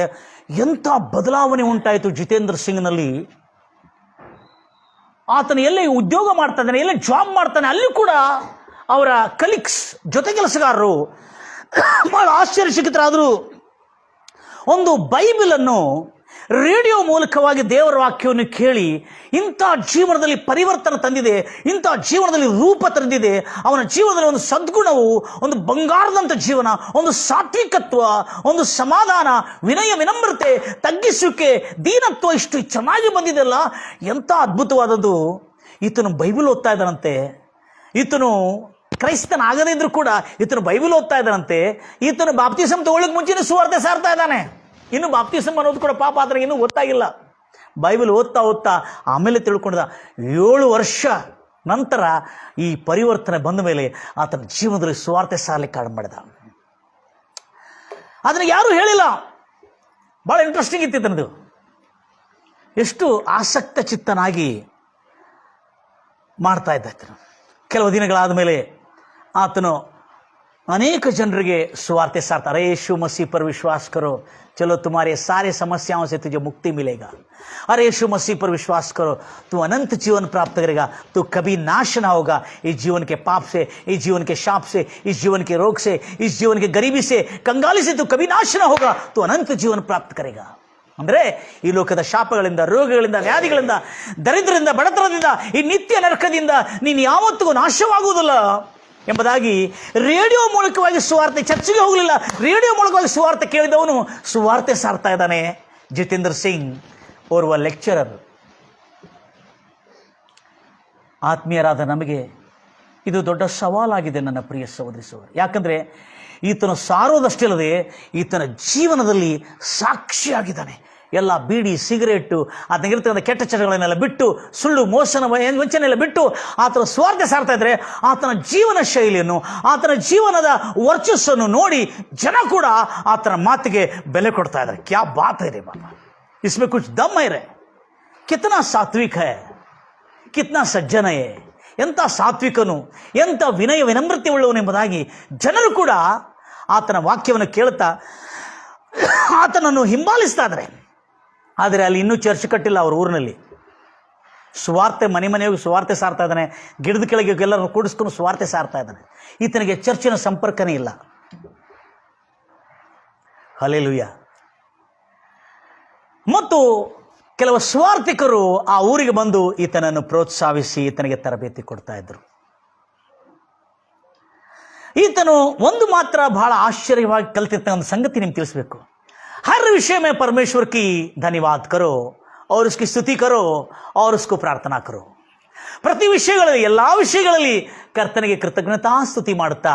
ಎಂಥ ಬದಲಾವಣೆ ಉಂಟಾಯಿತು ಜಿತೇಂದ್ರ ಸಿಂಗ್ನಲ್ಲಿ. ಆತನು ಎಲ್ಲೇ ಉದ್ಯೋಗ ಮಾಡ್ತಾ ಇದ್ದಾನೆ, ಎಲ್ಲೇ ಜಾಬ್ ಮಾಡ್ತಾನೆ, ಅಲ್ಲಿ ಕೂಡ ಅವರ ಕಲೀಗ್ಸ್, ಜೊತೆ ಕೆಲಸಗಾರರು ಭಾಳ ಆಶ್ಚರ್ಯಚಕಿತರಾದರು. ಒಂದು ಬೈಬಲನ್ನು ರೇಡಿಯೋ ಮೂಲಕವಾಗಿ ದೇವರ ವಾಕ್ಯವನ್ನು ಕೇಳಿ ಇಂಥ ಜೀವನದಲ್ಲಿ ಪರಿವರ್ತನೆ ತಂದಿದೆ, ಇಂಥ ಜೀವನದಲ್ಲಿ ರೂಪ ತಂದಿದೆ. ಅವನ ಜೀವನದಲ್ಲಿ ಒಂದು ಸದ್ಗುಣವು, ಒಂದು ಬಂಗಾರದಂಥ ಜೀವನ, ಒಂದು ಸಾತ್ವಿಕತ್ವ, ಒಂದು ಸಮಾಧಾನ, ವಿನಯ, ವಿನಮ್ರತೆ, ತಗ್ಗಿಸುವಿಕೆ, ದೀನತ್ವ ಇಷ್ಟು ಚೆನ್ನಾಗಿ ಬಂದಿದೆಯಲ್ಲ, ಎಂಥ ಅದ್ಭುತವಾದದ್ದು. ಈತನು ಬೈಬಲ್ ಓದ್ತಾ ಇದ್ದಾನಂತೆ. ಈತನು ಕ್ರೈಸ್ತನಾಗದೇ ಇದ್ರೂ ಕೂಡ ಈತನು ಬೈಬಲ್ ಓದ್ತಾ ಇದ್ದಾನಂತೆ. ಈತನು ಬಾಪ್ತಿಸಮ್ ತಗೊಳ್ಳೋಕೆ ಮುಂಚೆನೇ ಸುವಾರ್ತೆ ಸಾರ್ತಾ ಇದ್ದಾನೆ. ಇನ್ನು ಬಾಪ್ತಿಸಮ್ ಅನ್ನೋದು ಕೂಡ ಪಾಪ ಆತನಿಗೆ ಇನ್ನೂ ಗೊತ್ತಾಗಿಲ್ಲ. ಬೈಬಲ್ ಓದ್ತಾ ಓದ್ತಾ ಆಮೇಲೆ ತಿಳ್ಕೊಂಡಿದ್ದ. 7 ವರ್ಷ ನಂತರ ಈ ಪರಿವರ್ತನೆ ಬಂದ ಮೇಲೆ ಆತನ ಜೀವನದಲ್ಲಿ ಸುವಾರ್ತೆ ಸಾರಲಿಕ್ಕೆ ಆರಂಭ ಮಾಡಿದ. ಅದನ್ನು ಯಾರೂ ಹೇಳಿಲ್ಲ. ಭಾಳ ಇಂಟ್ರೆಸ್ಟಿಂಗ್ ಇತ್ತಿತ್ತನದು. ಎಷ್ಟು ಆಸಕ್ತ ಚಿತ್ತನಾಗಿ ಮಾಡ್ತಾ ಇದ್ದ ಆತನು. ಕೆಲವು ದಿನಗಳಾದ ಮೇಲೆ ಆತನು ಅನೇಕ ಜನರಿಗೆ ಸುವಾರ್ತೆ ಸಾರ್ತಾರೆ. ಯೇಸು ಮसीह पर विश्वास करो, चलो तुम्हारे सारे समस्याओं से तुझे मुक्ति मिलेगा. अरे यीशु मसीह पर विश्वास करो, तू अनंत जीवन प्राप्त करेगा, तू कभी नाश ना होगा. इस जीवन के पाप से, इस जीवन के शाप से, इस जीवन के रोग से, इस जीवन के गरीबी से, कंगाली से तू कभी नाश ना होगा, तू अनंत जीवन प्राप्त करेगा. ಅಂದರೆ ಈ ಲೋಕದ ಶಾಪಗಳಿಂದ, ರೋಗಗಳಿಂದ, ವ್ಯಾಧಿಗಳಿಂದ, ದರಿದ್ರದಿಂದ, ಬಡತನದಿಂದ, ಈ ನಿತ್ಯ ನರಕದಿಂದ ನೀನು ಯಾವತ್ತಿಗೂ ನಾಶವಾಗುವುದಿಲ್ಲ ಎಂಬುದಾಗಿ ರೇಡಿಯೋ ಮೂಲಕವಾಗಿ ಸುವಾರ್ತೆ, ಚರ್ಚೆಗೆ ಹೋಗಲಿಲ್ಲ, ರೇಡಿಯೋ ಮೂಲಕವಾಗಿ ಸುವಾರ್ತೆ ಕೇಳಿದವನು ಸುವಾರ್ತೆ ಸಾರ್ತಾ ಇದ್ದಾನೆ. ಜಿತೇಂದ್ರ ಸಿಂಗ್ ಓರ್ವ ಲೆಕ್ಚರರ್. ಆತ್ಮೀಯರಾದ ನಮಗೆ ಇದು ದೊಡ್ಡ ಸವಾಲಾಗಿದೆ ನನ್ನ ಪ್ರಿಯ ಸಹೋದರಿಸೋರು. ಯಾಕಂದರೆ ಈತನು ಸಾರೋದಷ್ಟಲ್ಲದೆ ಈತನ ಜೀವನದಲ್ಲಿ ಸಾಕ್ಷಿಯಾಗಿದ್ದಾನೆ. ಎಲ್ಲ ಬೀಡಿ, ಸಿಗರೇಟು, ಆತನಿಗಿರ್ತಕ್ಕಂಥ ಕೆಟ್ಟ ಚಟಗಳನ್ನೆಲ್ಲ ಬಿಟ್ಟು, ಸುಳ್ಳು, ಮೋಸನ, ವಂಚನೆಲ್ಲ ಬಿಟ್ಟು ಆತನ ಸ್ವಾರ್ಥ ಸಾರ್ತಾ ಇದ್ರೆ ಆತನ ಜೀವನ ಶೈಲಿಯನ್ನು, ಆತನ ಜೀವನದ ವರ್ಚಸ್ಸನ್ನು ನೋಡಿ ಜನ ಕೂಡ ಆತನ ಮಾತಿಗೆ ಬೆಲೆ ಕೊಡ್ತಾ ಇದ್ದಾರೆ. ಕ್ಯಾ ಬಾತ್ ಇದೆ ಬಾಬಾ, ಇಸ್ಮೇ ಕುಚ್ ದಮ್ ಹೈ ರೇ, ಕಿತ್ನಾ ಸಾತ್ವಿಕ ಹೈ, ಕಿತ್ನಾ ಸಜ್ಜನ ಹೈ, ಎಂಥ ಸಾತ್ವಿಕನು, ಎಂಥ ವಿನಯ ವಿನಮ್ರತೆ ಉಳ್ಳವನು ಎಂಬುದಾಗಿ ಜನರು ಕೂಡ ಆತನ ವಾಕ್ಯವನ್ನು ಕೇಳುತ್ತಾ ಆತನನ್ನು ಹಿಂಬಾಲಿಸ್ತಾ ಇದ್ದಾರೆ. ಆದರೆ ಅಲ್ಲಿ ಇನ್ನೂ ಚರ್ಚ್ ಕಟ್ಟಿಲ್ಲ ಅವ್ರ ಊರಿನಲ್ಲಿ. ಸುವಾರ್ತೆ ಮನೆ ಮನೆಯಾಗಿ ಸುವಾರ್ತೆ ಸಾರ್ತಾ ಇದ್ದಾನೆ. ಗಿಡದ ಕೆಳಗೆ ಎಲ್ಲರೂ ಕೂಡಿಸ್ಕೊಂಡು ಸುವಾರ್ತೆ ಸಾರ್ತಾ ಇದ್ದಾನೆ. ಈತನಿಗೆ ಚರ್ಚಿನ ಸಂಪರ್ಕನೇ ಇಲ್ಲ. ಹಲ್ಲೆಲೂಯ. ಮತ್ತು ಕೆಲವು ಸ್ವಾರ್ಥಿಕರು ಆ ಊರಿಗೆ ಬಂದು ಈತನನ್ನು ಪ್ರೋತ್ಸಾಹಿಸಿ ಈತನಿಗೆ ತರಬೇತಿ ಕೊಡ್ತಾ ಇದ್ರು. ಈತನು ಒಂದು ಮಾತ್ರ ಬಹಳ ಆಶ್ಚರ್ಯವಾಗಿ ಕಲಿತಿರ್ತಕ್ಕಂಥ ಸಂಗತಿ ನಿಮ್ಗೆ ತಿಳಿಸ್ಬೇಕು. हर विषय में परमेश्वर की धन्यवाद करो और उसकी स्तुति करो और उसको प्रार्थना करो. ಪ್ರತಿ ವಿಷಯಗಳಲ್ಲಿ, ಎಲ್ಲ ವಿಷಯಗಳಲ್ಲಿ ಕರ್ತನಿಗೆ ಕೃತಜ್ಞತಾಸ್ತುತಿ ಮಾಡುತ್ತಾ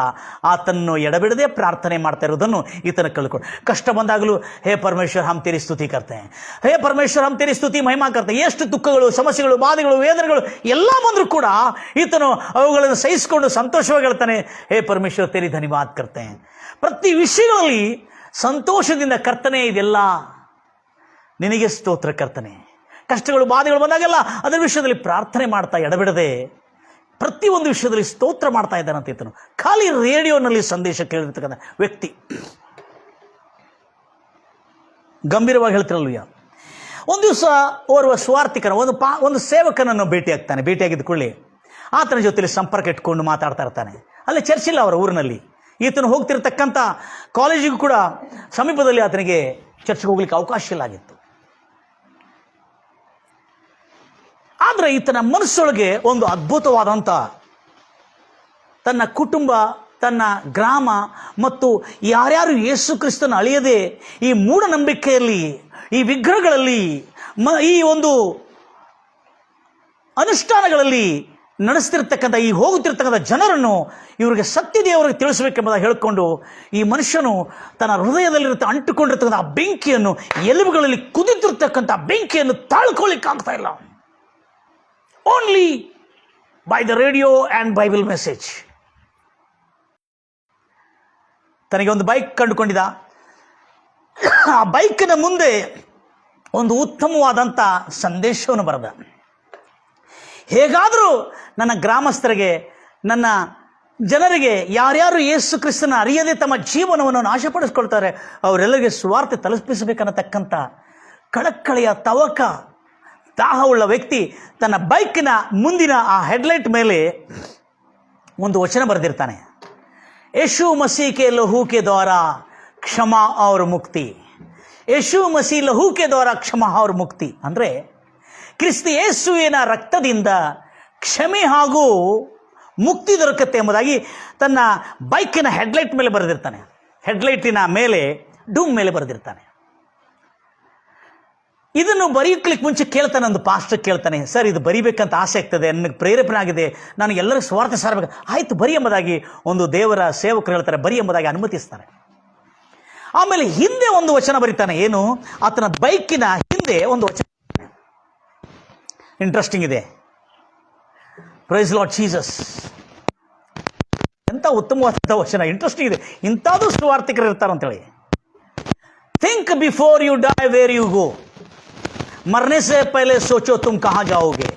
ಆತನನ್ನು ಎಡಬಿಡದೆ ಪ್ರಾರ್ಥನೆ ಮಾಡ್ತಾ ಇರೋದನ್ನು ಈತನ ಕಳ್ಕೊಂಡು, ಕಷ್ಟ ಬಂದಾಗಲೂ ಹೇ ಪರಮೇಶ್ವರ್ ಹಮ್ ತೇರಿ ಸ್ತುತಿ ಕರ್ತೆ, ಹೇ ಪರಮೇಶ್ವರ್ ಹಮ್ ತೇರಿ ಸ್ತುತಿ ಮಹಿಮಾ ಕರ್ತೆ. ಎಷ್ಟು ದುಃಖಗಳು, ಸಮಸ್ಯೆಗಳು, ಬಾಧೆಗಳು, ವೇದನೆಗಳು ಎಲ್ಲ ಬಂದರೂ ಕೂಡ ಈತನು ಅವುಗಳನ್ನು ಸಹಿಸಿಕೊಂಡು ಸಂತೋಷವಾಗಿ ಹೇಳ್ತಾನೆ, ಹೇ ಪರಮೇಶ್ವರ್ ತೇರಿ ಧನ್ಯವಾದ ಕರ್ತೆ. ಪ್ರತಿ ವಿಷಯಗಳಲ್ಲಿ ಸಂತೋಷದಿಂದ ಕರ್ತನೆ ಇದೆಲ್ಲ ನಿನಗೆ ಸ್ತೋತ್ರ ಕರ್ತನೆ. ಕಷ್ಟಗಳು, ಬಾಧೆಗಳು ಬಂದಾಗೆಲ್ಲ ಅದರ ವಿಷಯದಲ್ಲಿ ಪ್ರಾರ್ಥನೆ ಮಾಡ್ತಾ ಎಡಬಿಡದೆ ಪ್ರತಿಯೊಂದು ವಿಷಯದಲ್ಲಿ ಸ್ತೋತ್ರ ಮಾಡ್ತಾ ಇದ್ದಾನಂತ ಈತನು. ಖಾಲಿ ರೇಡಿಯೋನಲ್ಲಿ ಸಂದೇಶ ಕೇಳಿರ್ತಕ್ಕಂಥ ವ್ಯಕ್ತಿ. ಗಂಭೀರವಾಗಿ ಹೇಳ್ತಿರಲ್ವಯ್ಯ. ಒಂದು ದಿವಸ ಓರ್ವ ಸ್ವಾರ್ಥಿಕನ ಒಂದು ಸೇವಕನನ್ನು ಭೇಟಿಯಾಗ್ತಾನೆ. ಭೇಟಿಯಾಗಿದ್ದ ಕೂಡಲೇ ಆತನ ಜೊತೆಲಿ ಸಂಪರ್ಕ ಇಟ್ಕೊಂಡು ಮಾತಾಡ್ತಾ ಇರ್ತಾನೆ. ಅಲ್ಲಿ ಚರ್ಚ್ ಇಲ್ಲ ಅವರ ಊರಿನಲ್ಲಿ. ಈತನು ಹೋಗ್ತಿರ್ತಕ್ಕಂಥ ಕಾಲೇಜಿಗೂ ಕೂಡ ಸಮೀಪದಲ್ಲಿ ಆತನಿಗೆ ಚರ್ಚ್ಗೆ ಹೋಗ್ಲಿಕ್ಕೆ ಅವಕಾಶ ಇಲ್ಲ ಆಗಿತ್ತು. ಆದರೆ ಈತನ ಮನಸ್ಸೊಳಗೆ ಒಂದು ಅದ್ಭುತವಾದಂಥ ತನ್ನ ಕುಟುಂಬ, ತನ್ನ ಗ್ರಾಮ ಮತ್ತು ಯಾರ್ಯಾರು ಯೇಸು ಕ್ರಿಸ್ತನ ಅಳಿಯದೆ ಈ ಮೂಢನಂಬಿಕೆಯಲ್ಲಿ, ಈ ವಿಗ್ರಹಗಳಲ್ಲಿ, ಈ ಒಂದು ಅನುಷ್ಠಾನಗಳಲ್ಲಿ ನಡೆಸ್ತಿರ್ತಕ್ಕಂಥ, ಈ ಹೋಗುತ್ತಿರ್ತಕ್ಕಂಥ ಜನರನ್ನು ಇವರಿಗೆ ಸತ್ಯದೇವರಿಗೆ ತಿಳಿಸಬೇಕೆಂಬುದಾಗಿ ಹೇಳಿಕೊಂಡು ಈ ಮನುಷ್ಯನು ತನ್ನ ಹೃದಯದಲ್ಲಿರುತ್ತೆ ಅಂಟುಕೊಂಡಿರ್ತಕ್ಕಂಥ ಆ ಬೆಂಕಿಯನ್ನು, ಎಲುಬುಗಳಲ್ಲಿ ಕುದಿತಿರ್ತಕ್ಕಂಥ ಬೆಂಕಿಯನ್ನು ತಾಳ್ಕೊಳ್ಳಿಕ್ಕಾಗ್ತಾ ಇಲ್ಲ. Only by the radio and Bible message. ತನಗೆ ಒಂದು ಬೈಕ್ ಕಂಡುಕೊಂಡಿದ್ದ. ಆ ಬೈಕಿನ ಮುಂದೆ ಒಂದು ಉತ್ತಮವಾದಂಥ ಸಂದೇಶವನ್ನು ಬರೆದ. ಹೇಗಾದರೂ ನನ್ನ ಗ್ರಾಮಸ್ಥರಿಗೆ, ನನ್ನ ಜನರಿಗೆ, ಯಾರ್ಯಾರು ಯೇಸು ಕ್ರಿಸ್ತನ ಅರಿಯದೆ ತಮ್ಮ ಜೀವನವನ್ನು ನಾಶಪಡಿಸ್ಕೊಳ್ತಾರೆ ಅವರೆಲ್ಲರಿಗೆ ಸುವಾರ್ತೆ ತಲುಪಿಸಬೇಕನ್ನತಕ್ಕಂಥ ಕಳಕಳಿಯ ತವಕ, ದಾಹವುಳ್ಳ ವ್ಯಕ್ತಿ ತನ್ನ ಬೈಕಿನ ಮುಂದಿನ ಆ ಹೆಡ್ಲೈಟ್ ಮೇಲೆ ಒಂದು ವಚನ ಬರೆದಿರ್ತಾನೆ. ಯೇಸು ಮಸೀ ಕೆ ಲಹೂ ಕೆ ದ್ವಾರ ಕ್ಷಮಾ ಔರ್ ಮುಕ್ತಿ. ಯೇಸು ಮಸೀ ಲಹೂ ಕೆ ದ್ವಾರ ಕ್ಷಮಾ ಔರ್ ಮುಕ್ತಿ ಅಂದರೆ ಕ್ರಿಸ್ತ ಯೇಸುವಿನ ರಕ್ತದಿಂದ ಕ್ಷಮೆ ಹಾಗೂ ಮುಕ್ತಿ ದೊರಕುತ್ತೆ ಎಂಬುದಾಗಿ ತನ್ನ ಬೈಕಿನ ಹೆಡ್ಲೈಟ್ ಮೇಲೆ ಬರೆದಿರ್ತಾನೆ. ಹೆಡ್ಲೈಟಿನ ಮೇಲೆ ಡೂಮ್ ಮೇಲೆ ಬರೆದಿರ್ತಾನೆ. ಇದನ್ನು ಬರೆಯಲಿಕ್ಕೆ ಮುಂಚೆ ಕೇಳ್ತಾನೆ, ಒಂದು ಪಾಸ್ಟರ್ ಕೇಳ್ತಾನೆ, ಸರ್ ಇದು ಬರಿಬೇಕಂತ ಆಸೆ ಆಗ್ತದೆ, ನನಗೆ ಪ್ರೇರೇಪಣೆ ಆಗಿದೆ, ನಾನು ಎಲ್ಲರಿಗೂ ಸ್ವಾರ್ಥ ಸಾರಬೇಕು. ಆಯಿತು ಬರಿ ಎಂಬುದಾಗಿ ಒಂದು ದೇವರ ಸೇವಕರು ಹೇಳ್ತಾರೆ, ಬರಿ ಎಂಬುದಾಗಿ ಅನುಮತಿಸ್ತಾರೆ. ಆಮೇಲೆ ಹಿಂದೆ ಒಂದು ವಚನ ಬರೀತಾನೆ. ಏನು? ಆತನ ಬೈಕಿನ ಹಿಂದೆ ಒಂದು ವಚನ. ಇಂಟ್ರೆಸ್ಟಿಂಗ್ ಇದೆ. Praise Lord Jesus. ಎಂಥ ಉತ್ತಮವಾದಂಥ ವಚನ, ಇಂಟ್ರೆಸ್ಟಿಂಗ್ ಇದೆ. ಇಂಥದ್ದು ಸ್ವಾರ್ಥಿಕರು ಇರ್ತಾರೆ ಅಂತೇಳಿ. Think before you die where you go, ಮರನೆ ಸೆ ಪಹಲೆ ಸೋಚೋ ತುಮ್ ಕಹಾ ಜಾओगे.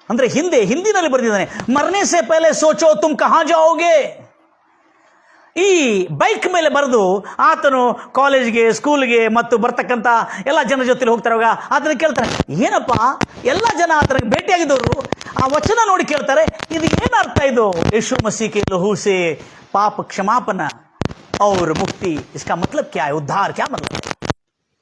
ಅಂದ್ರೆ ಹಿಂದಿನಲ್ಲಿ ಬರೆದಿದ್ದಾನೆ, ಮರನೆ ಸೆ ಪಹಲೆ ಸೋಚೋ ತುಮ್ ಕಹಾ ಜಾओगे. ಈ ಬೈಕ್ ಮೇಲೆ ಬರೆದು ಆತನು ಕಾಲೇಜ್ಗೆ, ಸ್ಕೂಲ್ಗೆ ಮತ್ತು ಬರ್ತಕ್ಕಂಥ ಎಲ್ಲ ಜನರ ಜೊತೆ ಹೋಗ್ತಾರವಾಗ ಆತನ ಕೇಳ್ತಾರೆ, ಏನಪ್ಪ ಎಲ್ಲ ಜನ ಆತನಿಗೆ ಭೇಟಿಯಾಗಿದ್ದವರು ಆ ವಚನ ನೋಡಿ ಕೇಳ್ತಾರೆ, ಇದು ಏನು ಅರ್ಥ ಇದು? ಯೇಸು ಮसीह के लहू से पाप क्षमापन और मुक्ति, इसका मतलब क्या है? उद्धार क्या मतलब है?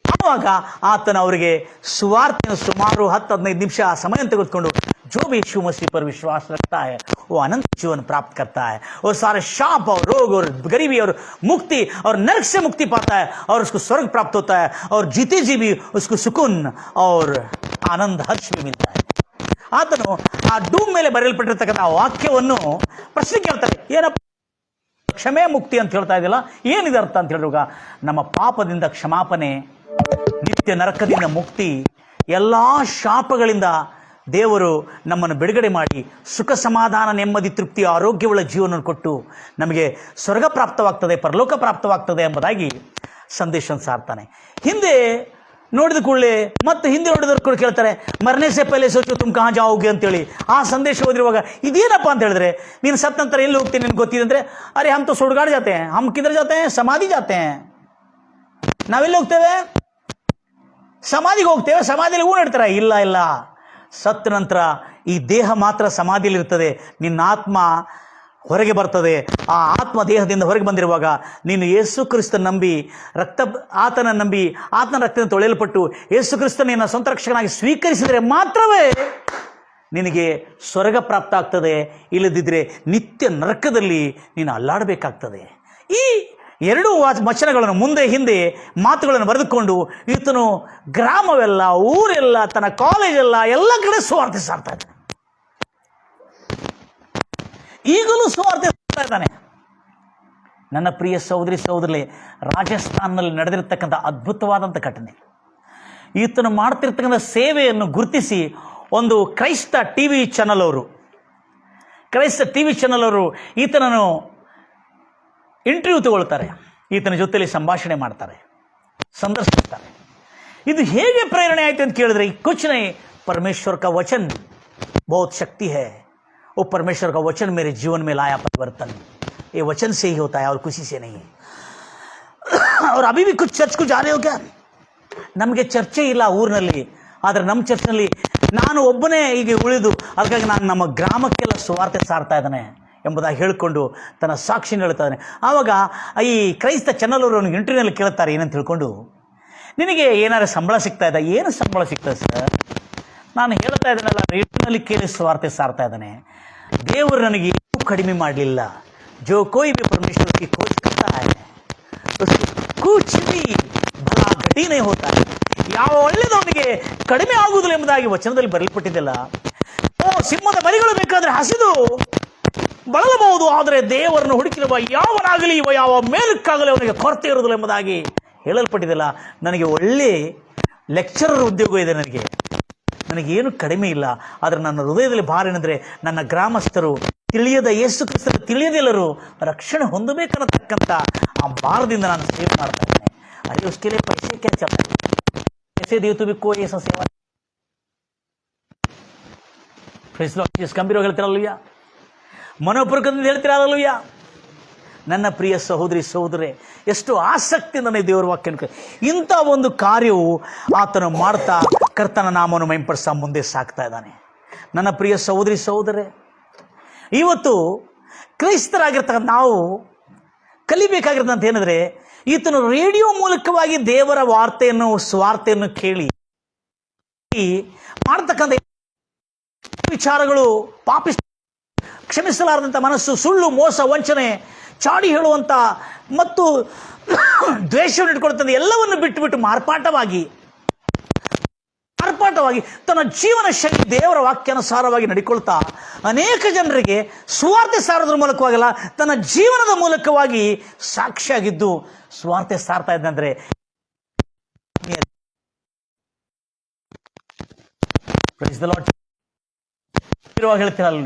ಆವಾಗ ಆತನ ಅವರಿಗೆ ಸುವಾರ್ತೆಯನ್ನು ಸುಮಾರು 10-15 ನಿಮಿಷ ಸಮಯ ತೆಗೆದುಕೊಂಡು, जो भी यीशु मसीह पर विश्वास रखता है वो अनंत जीवन प्राप्त करता है और सारे शाप और रोग और गरीबी और मुक्ति और नरक से मुक्ति पाता है और उसको स्वर्ग प्राप्त होता है और जीते जी भी उसको सुकून और आनंद हर्ष भी मिलता है. ಆತನು ಆ ಡೂಮ್ ಮೇಲೆ ಬರೆಯಲ್ಪಟ್ಟಿರ್ತಕ್ಕಂಥ ಆ ವಾಕ್ಯವನ್ನು ಪ್ರಶ್ನೆ ಕೇಳ್ತಾರೆ, ಏನಪ್ಪ ಕ್ಷಮೆ ಮುಕ್ತಿ ಅಂತ ಹೇಳ್ತಾ ಇದೆಯಲ್ಲ, ಏನಿದೆ ಅರ್ಥ ಅಂತ ಹೇಳಿರುವಾಗ, ನಮ್ಮ ಪಾಪದಿಂದ ಕ್ಷಮಾಪಣೆ, ನಿತ್ಯ ನರಕದಿಂದ ಮುಕ್ತಿ, ಎಲ್ಲ ಶಾಪಗಳಿಂದ ದೇವರು ನಮ್ಮನ್ನು ಬಿಡುಗಡೆ ಮಾಡಿ ಸುಖ ಸಮಾಧಾನ ನೆಮ್ಮದಿ ತೃಪ್ತಿ ಆರೋಗ್ಯವುಳ್ಳ ಜೀವನವನ್ನು ಕೊಟ್ಟು ನಮಗೆ ಸ್ವರ್ಗ ಪ್ರಾಪ್ತವಾಗ್ತದೆ, ಪರಲೋಕ ಪ್ರಾಪ್ತವಾಗ್ತದೆ ಎಂಬುದಾಗಿ ಸಂದೇಶವನ್ನು ಸಾರ್ತಾನೆ. ಹಿಂದೆ ನೋಡಿದ ಕೂಡಲೇ ಮತ್ತೆ ಹಿಂದೆ ನೋಡಿದವ್ರು ಕೂಡ ಕೇಳ್ತಾರೆ, ಮರನೆ ಸೆ ಪಹಲೆ ಸೋಚೋ ತುಮ್ ಕಹಾ ಜಾओगे ಅಂತೇಳಿ ಆ ಸಂದೇಶ ಓದಿರುವಾಗ ಇದೇನಪ್ಪ ಅಂತ ಹೇಳಿದ್ರೆ, ನೀನು ಸತ್ತ ನಂತರ ಎಲ್ಲಿ ಹೋಗ್ತೀನಿ ನಿನ್ಗೆ ಗೊತ್ತಿದೆ ಅಂದರೆ, ಅರೆ ಹಮ್ ತೋ ಸುಡ್ಗಾಡ್ ಜಾತೆ ಹೈ, ಹಮ್ ಕಿಧರ್ ಜಾತೆ ಹೈ, ಸಮಾಧಿ ಜಾತೆ ಹೈ. ನಾವೆಲ್ಲಿ ಹೋಗ್ತೇವೆ? ಸಮಾಧಿಗೆ ಹೋಗ್ತೇವೆ. ಸಮಾಧಿಯಲ್ಲಿ ಹೂ ನೆಡ್ತಾರೆ? ಇಲ್ಲ, ಸತ್ತ ನಂತರ ಈ ದೇಹ ಮಾತ್ರ ಸಮಾಧಿಯಲ್ಲಿರ್ತದೆ, ನಿನ್ನ ಆತ್ಮ ಹೊರಗೆ ಬರ್ತದೆ. ಆ ಆತ್ಮ ದೇಹದಿಂದ ಹೊರಗೆ ಬಂದಿರುವಾಗ ನೀನು ಯೇಸು ಕ್ರಿಸ್ತನ ನಂಬಿ ಆತನ ರಕ್ತದಿಂದ ತೊಳೆಯಲ್ಪಟ್ಟು ಯೇಸು ಕ್ರಿಸ್ತನ ನಿನ್ನ ಸ್ವಂತ ರಕ್ಷಕನಾಗಿ ಸ್ವೀಕರಿಸಿದರೆ ಮಾತ್ರವೇ ನಿನಗೆ ಸ್ವರ್ಗ ಪ್ರಾಪ್ತ ಆಗ್ತದೆ. ಇಲ್ಲದಿದ್ದರೆ ನಿತ್ಯ ನರಕದಲ್ಲಿ ನೀನು ಅಲ್ಲಾಡಬೇಕಾಗ್ತದೆ. ಈ ಎರಡೂ ವಚನಗಳನ್ನು ಮುಂದೆ ಹಿಂದೆ ಮಾತುಗಳನ್ನು ಬರೆದುಕೊಂಡು ಈತನು ಗ್ರಾಮವೆಲ್ಲ, ಊರೆಲ್ಲ, ತನ್ನ ಕಾಲೇಜೆಲ್ಲ ಎಲ್ಲ ಕಡೆ ಸುವಾರ್ತೆ ಸಾರ್ತಾ ಇದ್ದಾನೆ. ಈಗಲೂ ಸುವಾರ್ತೆ ಸಾರ್ತಾ ಇದ್ದಾನೆ. ನನ್ನ ಪ್ರಿಯ ಸಹೋದರಿ ಸಹೋದರರೇ, ರಾಜಸ್ಥಾನದಲ್ಲಿ ನಡೆದಿರ್ತಕ್ಕಂಥ ಅದ್ಭುತವಾದಂಥ ಘಟನೆ. ಈತನು ಮಾಡ್ತಿರ್ತಕ್ಕಂಥ ಸೇವೆಯನ್ನು ಗುರುತಿಸಿ ಒಂದು ಕ್ರೈಸ್ತ ಟಿ ವಿ ಚಾನಲ್ ಅವರು ಈತನನ್ನು ಇಂಟರ್ವ್ಯೂ ತಗೊಳ್ತಾರೆ, ಈತನ ಜೊತೆಯಲ್ಲಿ ಸಂಭಾಷಣೆ ಮಾಡ್ತಾರೆ, ಸಂದರ್ಶಿಸ್ತಾರೆ. ಇದು ಹೇಗೆ ಪ್ರೇರಣೆ ಆಯಿತು ಅಂತ ಕೇಳಿದ್ರೆ, कुछ नहीं, परमेश्वर का वचन बहुत शक्ति है, वो परमेश्वर का वचन मेरे जीवन में लाया परिवर्तन, ये वचन से ही होता है और किसी से नहीं है. और अभी भी कुछ चर्च को जा रहे हो क्या? ನಮಗೆ ಚರ್ಚೆ ಇಲ್ಲ ಊರಿನಲ್ಲಿ, ಆದರೆ ನಮ್ಮ ಚರ್ಚ್ನಲ್ಲಿ ನಾನು ಒಬ್ಬನೇ ಈಗ ಉಳಿದು, ಅದಕ್ಕಾಗಿ ನಾನು ನಮ್ಮ ಗ್ರಾಮಕ್ಕೆಲ್ಲ ಸುವಾರ್ತೆ ಸಾರ್ತಾ ಇದ್ದಾನೆ ಎಂಬುದಾಗಿ ಹೇಳಿಕೊಂಡು ತನ್ನ ಸಾಕ್ಷಿನ ಹೇಳ್ತಾ ಇದ್ದಾನೆ. ಆವಾಗ ಈ ಕ್ರೈಸ್ತ ಚಾನಲ್ ಅವರು ಇಂಟರ್ವ್ಯೂನಲ್ಲಿ ಕೇಳ್ತಾರೆ, ಏನಂತ ತಿಳ್ಕೊಂಡು, ನಿನಗೆ ಏನಾದ್ರು ಸಂಬಳ ಸಿಗ್ತಾ ಇದೆ? ಏನು ಸಂಬಳ ಸಿಗ್ತದೆ ಸರ್? ನಾನು ಹೇಳ್ತಾ ಇದ್ದೇನಲ್ಲ, ರೇಡಿಯೋನಲ್ಲಿ ಕೇಳಿ ಸುವಾರ್ತೆ ಸಾರ್ತಾ ಇದ್ದಾನೆ. ದೇವರು ನನಗೆ ಏನೂ ಕಡಿಮೆ ಮಾಡಲಿಲ್ಲ. ಜೋ ಕೋಯಿ ಭಿ ಪರಮೇಶ್ವರ ಕಿ ಖೋಜ್ ಕರ್ತಾ ಹೈ, ಕುಛ್ ಭಿ ಭಲಾ ಘಟಿನೇ ಹೋತಾ ಹೈ. ಯಾವ ಒಳ್ಳೆಯದು ಅವನಿಗೆ ಕಡಿಮೆ ಆಗುವುದಿಲ್ಲ ಎಂಬುದಾಗಿ ವಚನದಲ್ಲಿ ಬರೆಯಲ್ಪಟ್ಟಿದ್ದಲ್ಲ. ಸಿಂಹದ ಮರಿಗಳು ಬೇಕಾದರೆ ಹಸಿದು ಬಳಲಬಹುದು, ಆದರೆ ದೇವರನ್ನು ಹುಡುಕಿರುವ ಯಾವನಾಗಲಿ ಯಾವ ಮೇಲಕ್ಕಾಗಲಿ ಅವನಿಗೆ ಕೊರತೆ ಇರುವುದಿಲ್ಲ ಎಂಬುದಾಗಿ ಹೇಳಲ್ಪಟ್ಟಿದ್ದಲ್ಲ. ನನಗೆ ಒಳ್ಳೆ ಲೆಕ್ಚರರ್ ಉದ್ಯೋಗ ಇದೆ, ನನಗೇನು ಕಡಿಮೆ ಇಲ್ಲ. ಆದರೆ ನನ್ನ ಹೃದಯದಲ್ಲಿ ಭಾರ ಏನಂದರೆ, ನನ್ನ ಗ್ರಾಮಸ್ಥರು ತಿಳಿಯದ ಯೇಸು ಕ್ರಿಸ್ತರು ತಿಳಿಯದೆಲ್ಲರೂ ರಕ್ಷಣೆ ಹೊಂದಬೇಕನ್ನತಕ್ಕಂಥ ಆ ಭಾರದಿಂದ ನಾನು ಸೇವೆ ಮಾಡ್ತಾ ಇದ್ದೇನೆ. ಅರೆ उसके लिए पैसे क्या चलता है? पैसे दिए तो भी कोई ऐसा सेवा. ಗಂಭೀರವಾಗಿ ಹೇಳ್ತಿರಲ್ಲಯ್ಯ, ಮನೋಪೂರ್ವಕದಿಂದ ಹೇಳ್ತಿರಲ್ಲಯ್ಯ. ನನ್ನ ಪ್ರಿಯ ಸಹೋದರಿ ಸಹೋದರೇ, ಎಷ್ಟು ಆಸಕ್ತಿಯಿಂದ ನನಗೆ ದೇವರ ವಾಕ್ಯನ ಇಂಥ ಒಂದು ಕಾರ್ಯವು ಆತನು ಮಾಡ್ತಾ ಕರ್ತನ ನಾಮವನ್ನು ಮಹಿಂಪಡಿಸ ಮುಂದೆ ಸಾಕ್ತಾ ಇದ್ದಾನೆ. ನನ್ನ ಪ್ರಿಯ ಸಹೋದರಿ ಸಹೋದರೇ, ಇವತ್ತು ಕ್ರೈಸ್ತರಾಗಿರ್ತಕ್ಕಂಥ ನಾವು ಕಲಿಬೇಕಾಗಿರ್ತಂತ ಏನಂದರೆ, ಈತನು ರೇಡಿಯೋ ಮೂಲಕವಾಗಿ ದೇವರ ಸ್ವಾರ್ಥೆಯನ್ನು ಕೇಳಿ ಮಾಡ್ತಕ್ಕಂಥ ವಿಚಾರಗಳು, ಕ್ಷಮಿಸಲಾರದಂಥ ಮನಸ್ಸು, ಸುಳ್ಳು, ಮೋಸ, ವಂಚನೆ, ಚಾಡಿ ಹೇಳುವಂಥ ಮತ್ತು ದ್ವೇಷವನ್ನು ಇಟ್ಕೊಳ್ತಂಥ ಎಲ್ಲವನ್ನು ಬಿಟ್ಟು ಮಾರ್ಪಾಟವಾಗಿ ತನ್ನ ಜೀವನ ಶೈಲಿ ದೇವರ ವಾಕ್ಯಾನುಸಾರವಾಗಿ ನಡಿಕೊಳ್ತಾ ಅನೇಕ ಜನರಿಗೆ ಸುವಾರ್ತೆ ಸಾರೋದ್ರ ಮೂಲಕವಾಗಿಲ್ಲ, ತನ್ನ ಜೀವನದ ಮೂಲಕವಾಗಿ ಸಾಕ್ಷಿಯಾಗಿದ್ದು ಸುವಾರ್ತೆ ಸಾರ್ತಾ ಇದ್ದಂದ್ರೆ ಹೇಳ್ತೀರಲ್ಲ.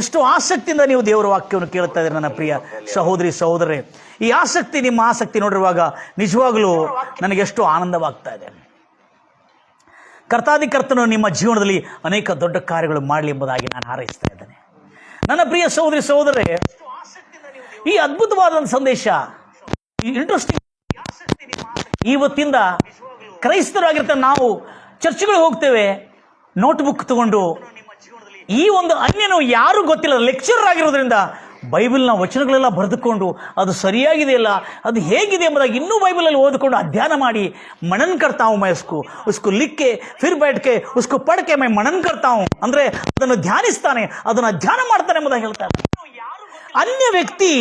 ಎಷ್ಟು ಆಸಕ್ತಿಯಿಂದ ನೀವು ದೇವರ ವಾಕ್ಯವನ್ನು ಕೇಳ್ತಾ ಇದ್ದೀರಿ ನನ್ನ ಪ್ರಿಯ ಸಹೋದರಿ ಸಹೋದರರೇ. ಈ ಆಸಕ್ತಿ, ನಿಮ್ಮ ಆಸಕ್ತಿ ನೋಡಿರುವಾಗ ನಿಜವಾಗಲೂ ನನಗೆಷ್ಟು ಆನಂದವಾಗ್ತಾ ಇದೆ. ಕರ್ತನು ನಿಮ್ಮ ಜೀವನದಲ್ಲಿ ಅನೇಕ ದೊಡ್ಡ ಕಾರ್ಯಗಳು ಮಾಡಲಿ ಎಂಬುದಾಗಿ ನಾನು ಹಾರೈಸ್ತಾ ಇದ್ದೇನೆ. ನನ್ನ ಪ್ರಿಯ ಸಹೋದರಿ ಸಹೋದರರೇ, ಈ ಅದ್ಭುತವಾದ ಸಂದೇಶ, ಇಂಟ್ರೆಸ್ಟಿಂಗ್, ಇವತ್ತಿಂದ ಕ್ರೈಸ್ತರಾಗಿರ್ತಾರೆ ನಾವು ಚರ್ಚ್ಗಳಿಗೆ ಹೋಗ್ತೇವೆ, ನೋಟ್ಬುಕ್ ತಗೊಂಡು ಈ ಒಂದು ಅನ್ಯನು ಯಾರು ಗೊತ್ತಿಲ್ಲ, ಲೆಕ್ಚರರ್ ಆಗಿರೋದ್ರಿಂದ ಬೈಬಲ್ನ ವಚನಗಳೆಲ್ಲ ಬರೆದುಕೊಂಡು ಅದು ಸರಿಯಾಗಿದೆ ಇಲ್ಲ, ಅದು ಹೇಗಿದೆ ಎಂಬುದಾಗಿ ಇನ್ನೂ ಬೈಬಲಲ್ಲಿ ಓದಿಕೊಂಡು ಅಧ್ಯಯನ ಮಾಡಿ ಮನನ್ ಕರ್ತಾ ಹೂँ मैं उसको लिख के फिर बैठ के उसको पढ़ के मैं मनन करता हूँ ಅಂದರೆ ಅದನ್ನು ಧ್ಯಾನಿಸ್ತಾನೆ, ಅದನ್ನು ಅಧ್ಯಯನ ಮಾಡ್ತಾನೆ ಎಂಬುದಾಗಿ ಹೇಳ್ತಾರೆ. ಅನ್ಯ ವ್ಯಕ್ತಿ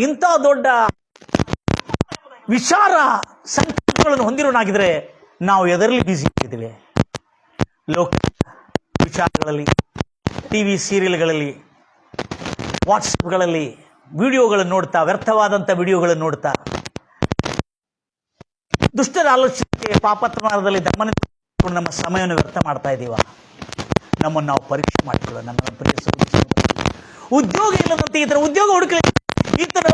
ಇಂಥ ದೊಡ್ಡ ವಿಚಾರ ಸಂಕಲ್ಪಗಳನ್ನು ಹೊಂದಿರೋನಾಗಿದ್ರೆ ನಾವು ಎದರಲ್ಲಿ ಬ್ಯುಸಿ ಆಗಿದ್ದೇವೆ? ಲೋಕ ವಿಚಾರಗಳಲ್ಲಿ, ಟಿವಿ ಸೀರಿಯಲ್ಗಳಲ್ಲಿ, ವಾಟ್ಸಪ್ಗಳಲ್ಲಿ ವಿಡಿಯೋಗಳನ್ನು ನೋಡ್ತಾ, ವ್ಯರ್ಥವಾದಂಥ ವಿಡಿಯೋಗಳನ್ನು ನೋಡ್ತಾ, ದುಷ್ಟರ ಆಲೋಚನೆಗೆ, ಪಾಪತ್ಮಾರದಲ್ಲಿ ಗಮನಿಸಿಕೊಂಡು ನಮ್ಮ ಸಮಯವನ್ನು ವ್ಯರ್ಥ ಮಾಡ್ತಾ ಇದ್ದೀವ? ನಮ್ಮನ್ನು ನಾವು ಪರೀಕ್ಷೆ ಮಾಡಿಕೊಳ್ಳೋಣ. ನನ್ನ ಪ್ರಿಯ ಉದ್ಯೋಗ ಇಲ್ಲದಂತೆ ಈತನ ಉದ್ಯೋಗ ಹುಡುಕಲಿ, ಈತನ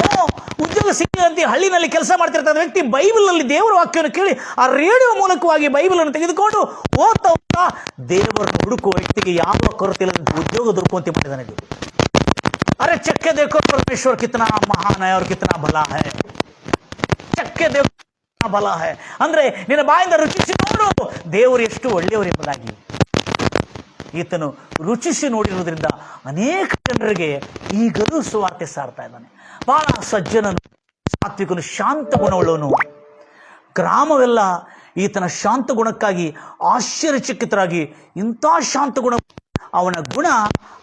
ಉದ್ಯೋಗ ಸಿಕ್ಕಂತೆ ಹಳ್ಳಿನಲ್ಲಿ ಕೆಲಸ ಮಾಡ್ತಿರ್ತಾನೆ ವ್ಯಕ್ತಿ ಬೈಬಲ್ನಲ್ಲಿ ದೇವರ ವಾಕ್ಯವನ್ನು ಕೇಳಿ ಆ ರೇಡಿಯೋ ಮೂಲಕವಾಗಿ ಬೈಬಲನ್ನು ತೆಗೆದುಕೊಂಡು ಓದ್ತಾ ದೇವರನ್ನು ಹುಡುಕುವ ವ್ಯಕ್ತಿಗೆ ಯಾವ ಕೊರತೆ ಇಲ್ಲದಂತೆ ಉದ್ಯೋಗ ದೊರಕುವಂತೆ ಮಾಡಿದ್ದಾನೆ. अरे चक्के देखो परमेश्वर कितना महान है और कितना भला है. चक्के देखो कितना भला है ಅಂದ್ರೆ ನಿನ್ನ ಬಾಯಿಂದ ರುಚಿಸಿ ನೋಡು ದೇವರು ಎಷ್ಟು ಒಳ್ಳೆಯವರು ಎಂಬುದಾಗಿ. ಈತನು ರುಚಿಸಿ ನೋಡಿರುವುದರಿಂದ ಅನೇಕ ಜನರಿಗೆ ಈಗಲೂ ಸುವಾರ್ತೆ ಸಾರ್ತಾ ಇದ್ದಾನೆ. ಬಹಳ ಸಜ್ಜನನು, ಸಾತ್ವಿಕನು, ಶಾಂತ ಗುಣವುಳ್ಳವನು. ಗ್ರಾಮವೆಲ್ಲ ಈತನ ಶಾಂತ ಗುಣಕ್ಕಾಗಿ ಆಶ್ಚರ್ಯಚಕಿತರಾಗಿ, ಇಂಥ ಶಾಂತ ಗುಣ ಅವನ ಗುಣ,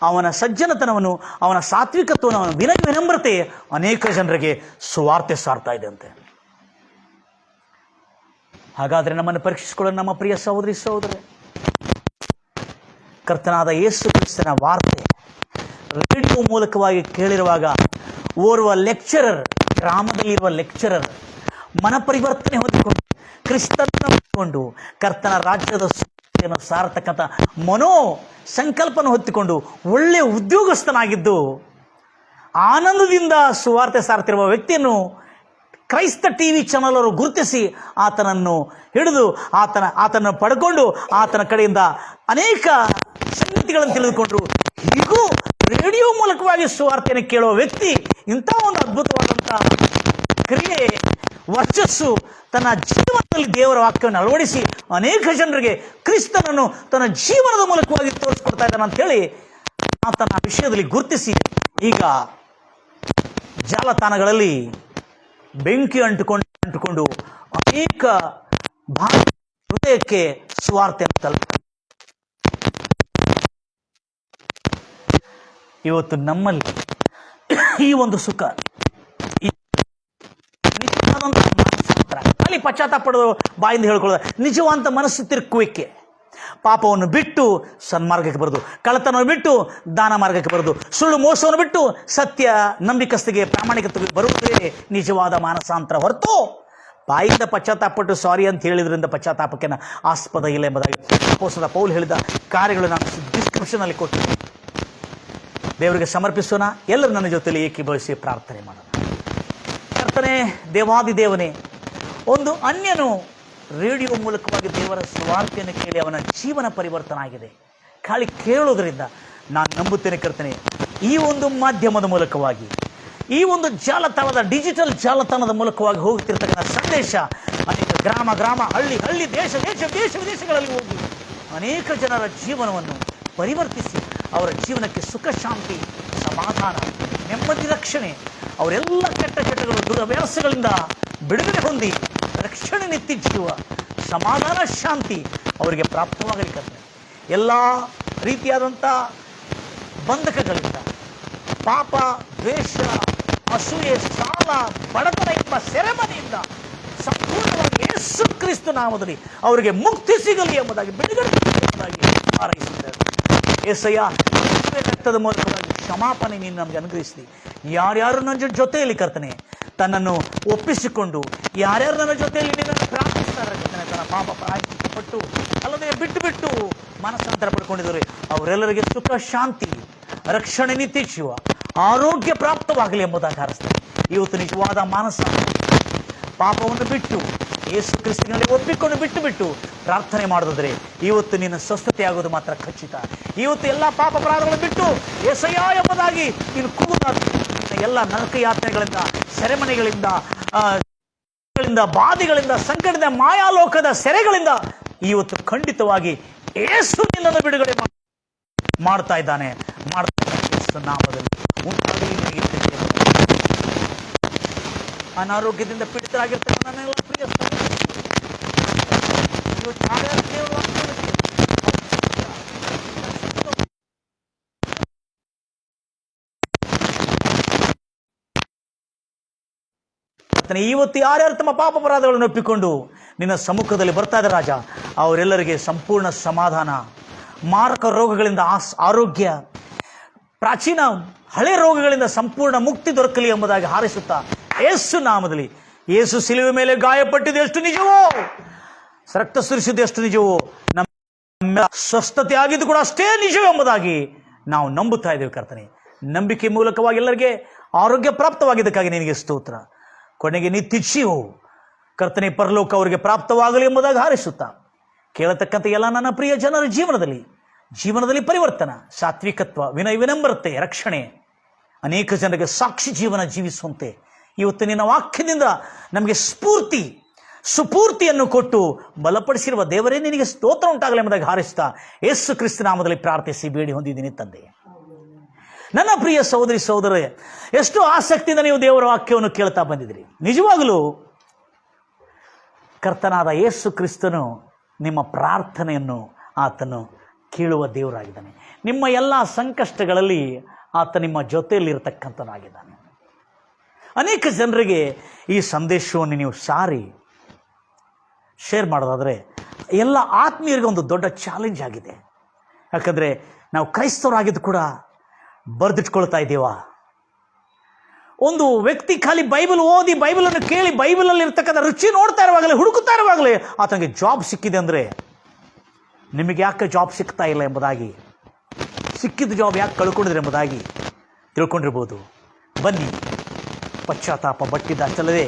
ಅವನ ಸಜ್ಜನತನವನ್ನು, ಅವನ ಸಾತ್ವಿಕತ್ವವನ್ನು, ಅವನ ವಿನಯ ವಿನಮ್ರತೆ ಅನೇಕ ಜನರಿಗೆ ಸುವಾರ್ತೆ ಸಾರ್ತಾ ಇದೆ ಅಂತೆ. ಹಾಗಾದರೆ ನಮ್ಮನ್ನು ಪರೀಕ್ಷಿಸಿಕೊಳ್ಳೋ ನಮ್ಮ ಪ್ರಿಯ ಸಹೋದರಿ ಸಹೋದರರೇ, ಕರ್ತನಾದ ಯೇಸು ಕ್ರಿಸ್ತನ ವಾರ್ತೆ ರೇಡಿಯೋ ಮೂಲಕವಾಗಿ ಕೇಳಿರುವಾಗ ಓರ್ವ ಲೆಕ್ಚರರ್, ಗ್ರಾಮದಲ್ಲಿರುವ ಲೆಕ್ಚರರ್ ಮನಪರಿವರ್ತನೆ ಹೊಂದಿಕೊಂಡು, ಕ್ರಿಸ್ತನ ಹೊಂದಿಕೊಂಡು, ಕರ್ತನ ರಾಜ್ಯದ ಸುವಾರ್ತೆಯನ್ನು ಸಾರತಕ್ಕಂಥ ಮನೋ ಸಂಕಲ್ಪನ ಹೊತ್ತಿಕೊಂಡು ಒಳ್ಳೆಯ ಉದ್ಯೋಗಸ್ಥನಾಗಿದ್ದು ಆನಂದದಿಂದ ಸುವಾರ್ತೆ ಸಾರ್ತಿರುವ ವ್ಯಕ್ತಿಯನ್ನು ಕ್ರೈಸ್ತ ಟಿವಿ ಚಾನಲ್ ಅವರು ಗುರುತಿಸಿ ಆತನನ್ನು ಹಿಡಿದು ಆತನನ್ನು ಪಡ್ಕೊಂಡು ಆತನ ಕಡೆಯಿಂದ ಅನೇಕ ಸಂಗತಿಗಳನ್ನು ತಿಳಿದುಕೊಂಡ್ರು. ಹೀಗೂ ರೇಡಿಯೋ ಮೂಲಕವಾಗಿ ಸುವಾರ್ತೆಯನ್ನು ಕೇಳುವ ವ್ಯಕ್ತಿ ಇಂಥ ಒಂದು ಅದ್ಭುತವಾದಂಥ ಕ್ರಿಯೆ, ವರ್ಚಸ್ಸು ತನ್ನ ಜೀವನದಲ್ಲಿ ದೇವರ ವಾಕ್ಯವನ್ನು ಅಳವಡಿಸಿ ಅನೇಕ ಜನರಿಗೆ ಕ್ರಿಸ್ತನನ್ನು ತನ್ನ ಜೀವನದ ಮೂಲಕವಾಗಿ ತೋರಿಸ್ಕೊಡ್ತಾ ಇದ್ದಾನೆ ಅಂತೇಳಿ ಆತನ ವಿಷಯದಲ್ಲಿ ಗುರುತಿಸಿ ಈಗ ಜಾಲತಾಣಗಳಲ್ಲಿ ಬೆಂಕಿ ಅಂಟುಕೊಂಡು ಅನೇಕ ಹೃದಯಕ್ಕೆ ಸುವಾರ್ತೆ ಅಂತ ಇವತ್ತು ನಮ್ಮಲ್ಲಿ ಈ ಒಂದು ಸುಖ, ಖಾಲಿ ಪಶ್ಚಾತ್ತಾಪ ಪಡೋದು, ಬಾಯಿಂದ ಹೇಳ್ಕೊಳ್ಳೋದು, ನಿಜವಾದ ಮನಸ್ಸು ತಿರುಕುವಿಕೆ, ಪಾಪವನ್ನು ಬಿಟ್ಟು ಸನ್ಮಾರ್ಗಕ್ಕೆ ಬರೋದು, ಕಳ್ಳತನವನ್ನು ಬಿಟ್ಟು ದಾನ ಮಾರ್ಗಕ್ಕೆ ಬರೋದು, ಸುಳ್ಳು ಮೋಸವನ್ನು ಬಿಟ್ಟು ಸತ್ಯ ನಂಬಿಕಸ್ತಿಗೆ ಪ್ರಾಮಾಣಿಕತೆಗೆ ಬರುವುದೇ ನಿಜವಾದ ಮಾನಸಾಂತರ ಹೊರತು ಬಾಯಿಂದ ಪಶ್ಚಾತ್ತಾಪಟ್ಟು ಸಾರಿ ಅಂತ ಹೇಳಿದ್ರಿಂದ ಪಶ್ಚಾತ್ತಾಪಕ್ಕೆ ಆಸ್ಪದ ಇಲ್ಲ ಎಂಬುದಾಗಿ ಅಪೊಸ್ತಲ ಪೌಲ್ ಹೇಳಿದ ಕಾರ್ಯಗಳು ನಾನು ಡಿಸ್ಕ್ರಿಪ್ಷನಲ್ಲಿ ಕೊಟ್ಟಿದ್ದೆ. ದೇವರಿಗೆ ಸಮರ್ಪಿಸೋಣ. ಎಲ್ಲರೂ ನನ್ನ ಜೊತೆಯಲ್ಲಿ ಏಕೀಭವಿಸಿ ಪ್ರಾರ್ಥನೆ ಮಾಡೋಣ. ಕರ್ತನೇ, ದೇವಾದಿದೇವನೇ, ಒಂದು ಅನ್ಯನು ರೇಡಿಯೋ ಮೂಲಕವಾಗಿ ದೇವರ ಸುವಾರ್ತೆಯನ್ನು ಕೇಳಿ ಅವನ ಜೀವನ ಪರಿವರ್ತನೆ ಆಗಿದೆ. ಖಾಲಿ ಕೇಳೋದ್ರಿಂದ ನಾನು ನಂಬುತ್ತೇನೆ ಕರ್ತನೆ, ಈ ಒಂದು ಮಾಧ್ಯಮದ ಮೂಲಕವಾಗಿ, ಈ ಒಂದು ಜಾಲತಾಣದ ಡಿಜಿಟಲ್ ಜಾಲತಾಣದ ಮೂಲಕವಾಗಿ ಹೋಗ್ತಿರ್ತಕ್ಕಂಥ ಸಂದೇಶ ಅನೇಕ ಗ್ರಾಮ, ಹಳ್ಳಿ, ದೇಶ ವಿದೇಶಗಳಲ್ಲಿ ಹೋಗಿ ಅನೇಕ ಜನರ ಜೀವನವನ್ನು ಪರಿವರ್ತಿಸಿ ಅವರ ಜೀವನಕ್ಕೆ ಸುಖ, ಶಾಂತಿ, ಸಮಾಧಾನ, ನೆಮ್ಮದಿ, ರಕ್ಷಣೆ, ಅವರೆಲ್ಲ ಕೆಟ್ಟಗಳು ದುರಭ್ಯಾಸಗಳಿಂದ ಬಿಡುಗಡೆ ಹೊಂದಿ ರಕ್ಷಣೆ ನಿತ್ಯ ಸಮಾಧಾನ, ಶಾಂತಿ ಅವರಿಗೆ ಪ್ರಾಪ್ತವಾಗಲಿ ಕರ್ತನೆ. ಎಲ್ಲ ರೀತಿಯಾದಂಥ ಬಂಧಕಗಳಿಂದ, ಪಾಪ, ದ್ವೇಷ, ಅಸೂಯೆ, ಸಾಲ, ಬಡತನ ಎಂಬ ಸೆರೆಮನೆಯಿಂದ ಸಂಪೂರ್ಣವಾಗಿ ಯೇಸು ಕ್ರಿಸ್ತ ನಾಮದಲ್ಲಿ ಅವರಿಗೆ ಮುಕ್ತಿ ಸಿಗಲಿ ಎಂಬುದಾಗಿ, ಬಿಡುಗಡೆ ಎಂಬುದಾಗಿ ಹಾರೈಸಿದ್ದಾರೆ. ಯೇಸಯ್ಯ, ರಕ್ತದ ಮೂಲಕವಾಗಿ ಕ್ಷಮಾಪಣೆ ನೀನು ನಮಗೆ ಅನುಗ್ರಹಿಸಿ. ಯಾರ್ಯಾರು ನನ್ನ ಜೊತೆಯಲ್ಲಿ ಕರ್ತನೆ ತನ್ನನ್ನು ಒಪ್ಪಿಸಿಕೊಂಡು, ಯಾರ್ಯಾರು ನನ್ನ ಜೊತೆಯಲ್ಲಿ ನಿನ್ನನ್ನು ಪ್ರಾರ್ಥಿಸ್ತಾರೆ ಕರ್ತನೆ, ತನ್ನ ಪಾಪ ಪ್ರಾಯಶ್ಚಿತ್ತಪಟ್ಟು ಅಲ್ಲದೆ ಬಿಟ್ಟು ಮನಸ್ಸಾಂತರ ಪಡ್ಕೊಂಡಿದ್ದಾರೆ, ಅವರೆಲ್ಲರಿಗೆ ಸುಖ, ಶಾಂತಿ, ರಕ್ಷಣೆ, ನಿತ್ಯ ಜೀವ, ಆರೋಗ್ಯ ಪ್ರಾಪ್ತವಾಗಲಿ ಎಂಬುದಾಗಿ ಹಾರಿಸ್ತಾರೆ. ಇವತ್ತು ನಿಜವಾದ ಮಾನಸ ಪಾಪವನ್ನು ಬಿಟ್ಟು ಯೇಸು ಕ್ರಿಸ್ತನಲ್ಲಿ ಒಪ್ಪಿಕೊಂಡು ಬಿಟ್ಟು ಪ್ರಾರ್ಥನೆ ಮಾಡೋದಾದ್ರೆ ಇವತ್ತು ನಿನ್ನ ಸ್ವಸ್ಥತೆ ಆಗೋದು ಮಾತ್ರ ಖಚಿತ. ಇವತ್ತು ಎಲ್ಲ ಪಾಪ ಅಪರಾಧಗಳನ್ನು ಬಿಟ್ಟು ಯೇಸಯ್ಯ ಎಂಬುದಾಗಿ ನೀನು ಕೂಗುತ್ತಾಗಿ ಎಲ್ಲ ನರಕ ಯಾತನೆಗಳಿಂದ, ಸೆರೆಮನೆಗಳಿಂದ, ಬಾಧೆಗಳಿಂದ, ಸಂಕಟದ ಮಾಯಾಲೋಕದ ಸೆರೆಗಳಿಂದ ಇವತ್ತು ಖಂಡಿತವಾಗಿ ಯೇಸು ನಿನ್ನನ್ನು ಬಿಡುಗಡೆ ಮಾಡ್ತಾ ಇದ್ದಾನೆ. ನಾಮದಲ್ಲಿ ಅನಾರೋಗ್ಯದಿಂದ ಪೀಡಿತರಾಗಿರ್ತಕ್ಕಂಥ ನನ್ನೆಲ್ಲ ಪ್ರಿಯ ಇವತ್ತು ಯಾರ್ಯಾರು ತಮ್ಮ ಪಾಪ ಅಪರಾಧಗಳನ್ನು ಒಪ್ಪಿಕೊಂಡು ನಿನ್ನ ಸಮ್ಮುಖದಲ್ಲಿ ಬರ್ತಾ ಇದ್ದಾರೆ ರಾಜ, ಅವರೆಲ್ಲರಿಗೆ ಸಂಪೂರ್ಣ ಸಮಾಧಾನ, ಮಾರಕ ರೋಗಗಳಿಂದ ಆರೋಗ್ಯ, ಪ್ರಾಚೀನ ಹಳೆ ರೋಗಗಳಿಂದ ಸಂಪೂರ್ಣ ಮುಕ್ತಿ ದೊರಕಲಿ ಎಂಬುದಾಗಿ ಹಾರೈಸುತ್ತಾ ಯೇಸು ನಾಮದಲ್ಲಿ, ಯೇಸು ಸಿಲುವೆ ಮೇಲೆ ಗಾಯಪಟ್ಟಿದ್ದು ಎಷ್ಟು ನಿಜವೋ, ರಕ್ತ ಸುರಿಸಿದ್ದು ಎಷ್ಟು ನಿಜವೋ, ನಮ್ಮ ಸ್ವಸ್ಥತೆ ಆಗಿದ್ದು ಕೂಡ ಅಷ್ಟೇ ನಿಜವೇ ಎಂಬುದಾಗಿ ನಾವು ನಂಬುತ್ತಾ ಇದ್ದೇವೆ ಕರ್ತನೆ. ನಂಬಿಕೆ ಮೂಲಕವಾಗಿ ಎಲ್ಲರಿಗೆ ಆರೋಗ್ಯ ಪ್ರಾಪ್ತವಾಗಿದ್ದಕ್ಕಾಗಿ ನಿನಗೆ ಸ್ತೋತ್ರ. ಕೊನೆಗೆ ನಿತ್ಯ ಜೀವ ಕರ್ತನೆ ಪರಲೋಕ ಅವರಿಗೆ ಪ್ರಾಪ್ತವಾಗಲಿ ಎಂಬುದಾಗಿ ಹಾರೈಸುತ್ತಾ ಕೇಳತಕ್ಕಂಥ ಎಲ್ಲ ನನ್ನ ಪ್ರಿಯ ಜನರ ಜೀವನದಲ್ಲಿ ಪರಿವರ್ತನ, ಸಾತ್ವಿಕತ್ವ, ವಿನಯ ವಿನಮ್ರತೆ, ರಕ್ಷಣೆ, ಅನೇಕ ಜನರಿಗೆ ಸಾಕ್ಷಿ ಜೀವನ ಜೀವಿಸುವಂತೆ ಇವತ್ತು ನಿನ್ನ ವಾಕ್ಯದಿಂದ ನಮಗೆ ಸುಪೂರ್ತಿಯನ್ನು ಕೊಟ್ಟು ಬಲಪಡಿಸಿರುವ ದೇವರೇ ನಿನಗೆ ಸ್ತೋತ್ರ ಉಂಟಾಗಲಿ ಎಂಬುದಾಗಿ ಹಾರೈಸುತ್ತಾ ಯೇಸು ಕ್ರಿಸ್ತ ನಾಮದಲ್ಲಿ ಪ್ರಾರ್ಥಿಸಿ ಬೇಡಿ ಹೊಂದಿದ್ದೀನಿ ತಂದೆ. ನನ್ನ ಪ್ರಿಯ ಸಹೋದರಿ ಸಹೋದರರೇ, ಎಷ್ಟು ಆಸಕ್ತಿಯಿಂದ ನೀವು ದೇವರ ವಾಕ್ಯವನ್ನು ಕೇಳ್ತಾ ಬಂದಿದ್ದೀರಿ. ನಿಜವಾಗಲೂ ಕರ್ತನಾದ ಯೇಸು ಕ್ರಿಸ್ತನು ನಿಮ್ಮ ಪ್ರಾರ್ಥನೆಯನ್ನು ಆತನು ಕೇಳುವ ದೇವರಾಗಿದ್ದಾನೆ. ನಿಮ್ಮ ಎಲ್ಲ ಸಂಕಷ್ಟಗಳಲ್ಲಿ ಆತ ನಿಮ್ಮ ಜೊತೆಯಲ್ಲಿರ್ತಕ್ಕಂಥನಾಗಿದ್ದಾನೆ. ಅನೇಕ ಜನರಿಗೆ ಈ ಸಂದೇಶವನ್ನು ನೀವು ಶೇರ್ ಮಾಡೋದಾದರೆ ಎಲ್ಲ ಆತ್ಮೀಯರಿಗೆ ಒಂದು ದೊಡ್ಡ ಚಾಲೆಂಜ್ ಆಗಿದೆ. ಯಾಕಂದರೆ ನಾವು ಕ್ರೈಸ್ತವರಾಗಿದ್ದು ಕೂಡ ಬರೆದಿಟ್ಕೊಳ್ತಾ ಇದ್ದೀವಾ? ಒಂದು ವ್ಯಕ್ತಿ ಖಾಲಿ ಬೈಬಲ್ ಓದಿ, ಬೈಬಲನ್ನು ಕೇಳಿ, ಬೈಬಲಲ್ಲಿ ಇರ್ತಕ್ಕಂಥ ರುಚಿ ನೋಡ್ತಾ ಇರುವಾಗಲೇ, ಹುಡುಕುತ್ತಾ ಇರುವಾಗಲೇ ಆತನಿಗೆ ಜಾಬ್ ಸಿಕ್ಕಿದೆ ಅಂದರೆ ನಿಮಗೆ ಯಾಕೆ ಜಾಬ್ ಸಿಗ್ತಾ ಇಲ್ಲ ಎಂಬುದಾಗಿ, ಸಿಕ್ಕಿದ ಜಾಬ್ ಯಾಕೆ ಕಳ್ಕೊಂಡಿದ್ರೆ ಎಂಬುದಾಗಿ ತಿಳ್ಕೊಂಡಿರ್ಬೋದು. ಬನ್ನಿ, ಪಶ್ಚಾತ್ತಾಪ ಬಟ್ಟಿದ ಅಷ್ಟಲ್ಲದೆ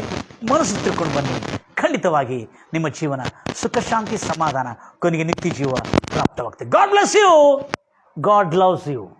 ಮನಸ್ಸು ತಿಳ್ಕೊಂಡು ಬನ್ನಿ. ಖಂಡಿತವಾಗಿ ನಿಮ್ಮ ಜೀವನ ಸುಖ, ಶಾಂತಿ, ಸಮಾಧಾನ, ಕೊನೆಗೆ ನಿತ್ಯ ಜೀವ ಪ್ರಾಪ್ತವಾಗ್ತದೆ. God bless you. God loves you.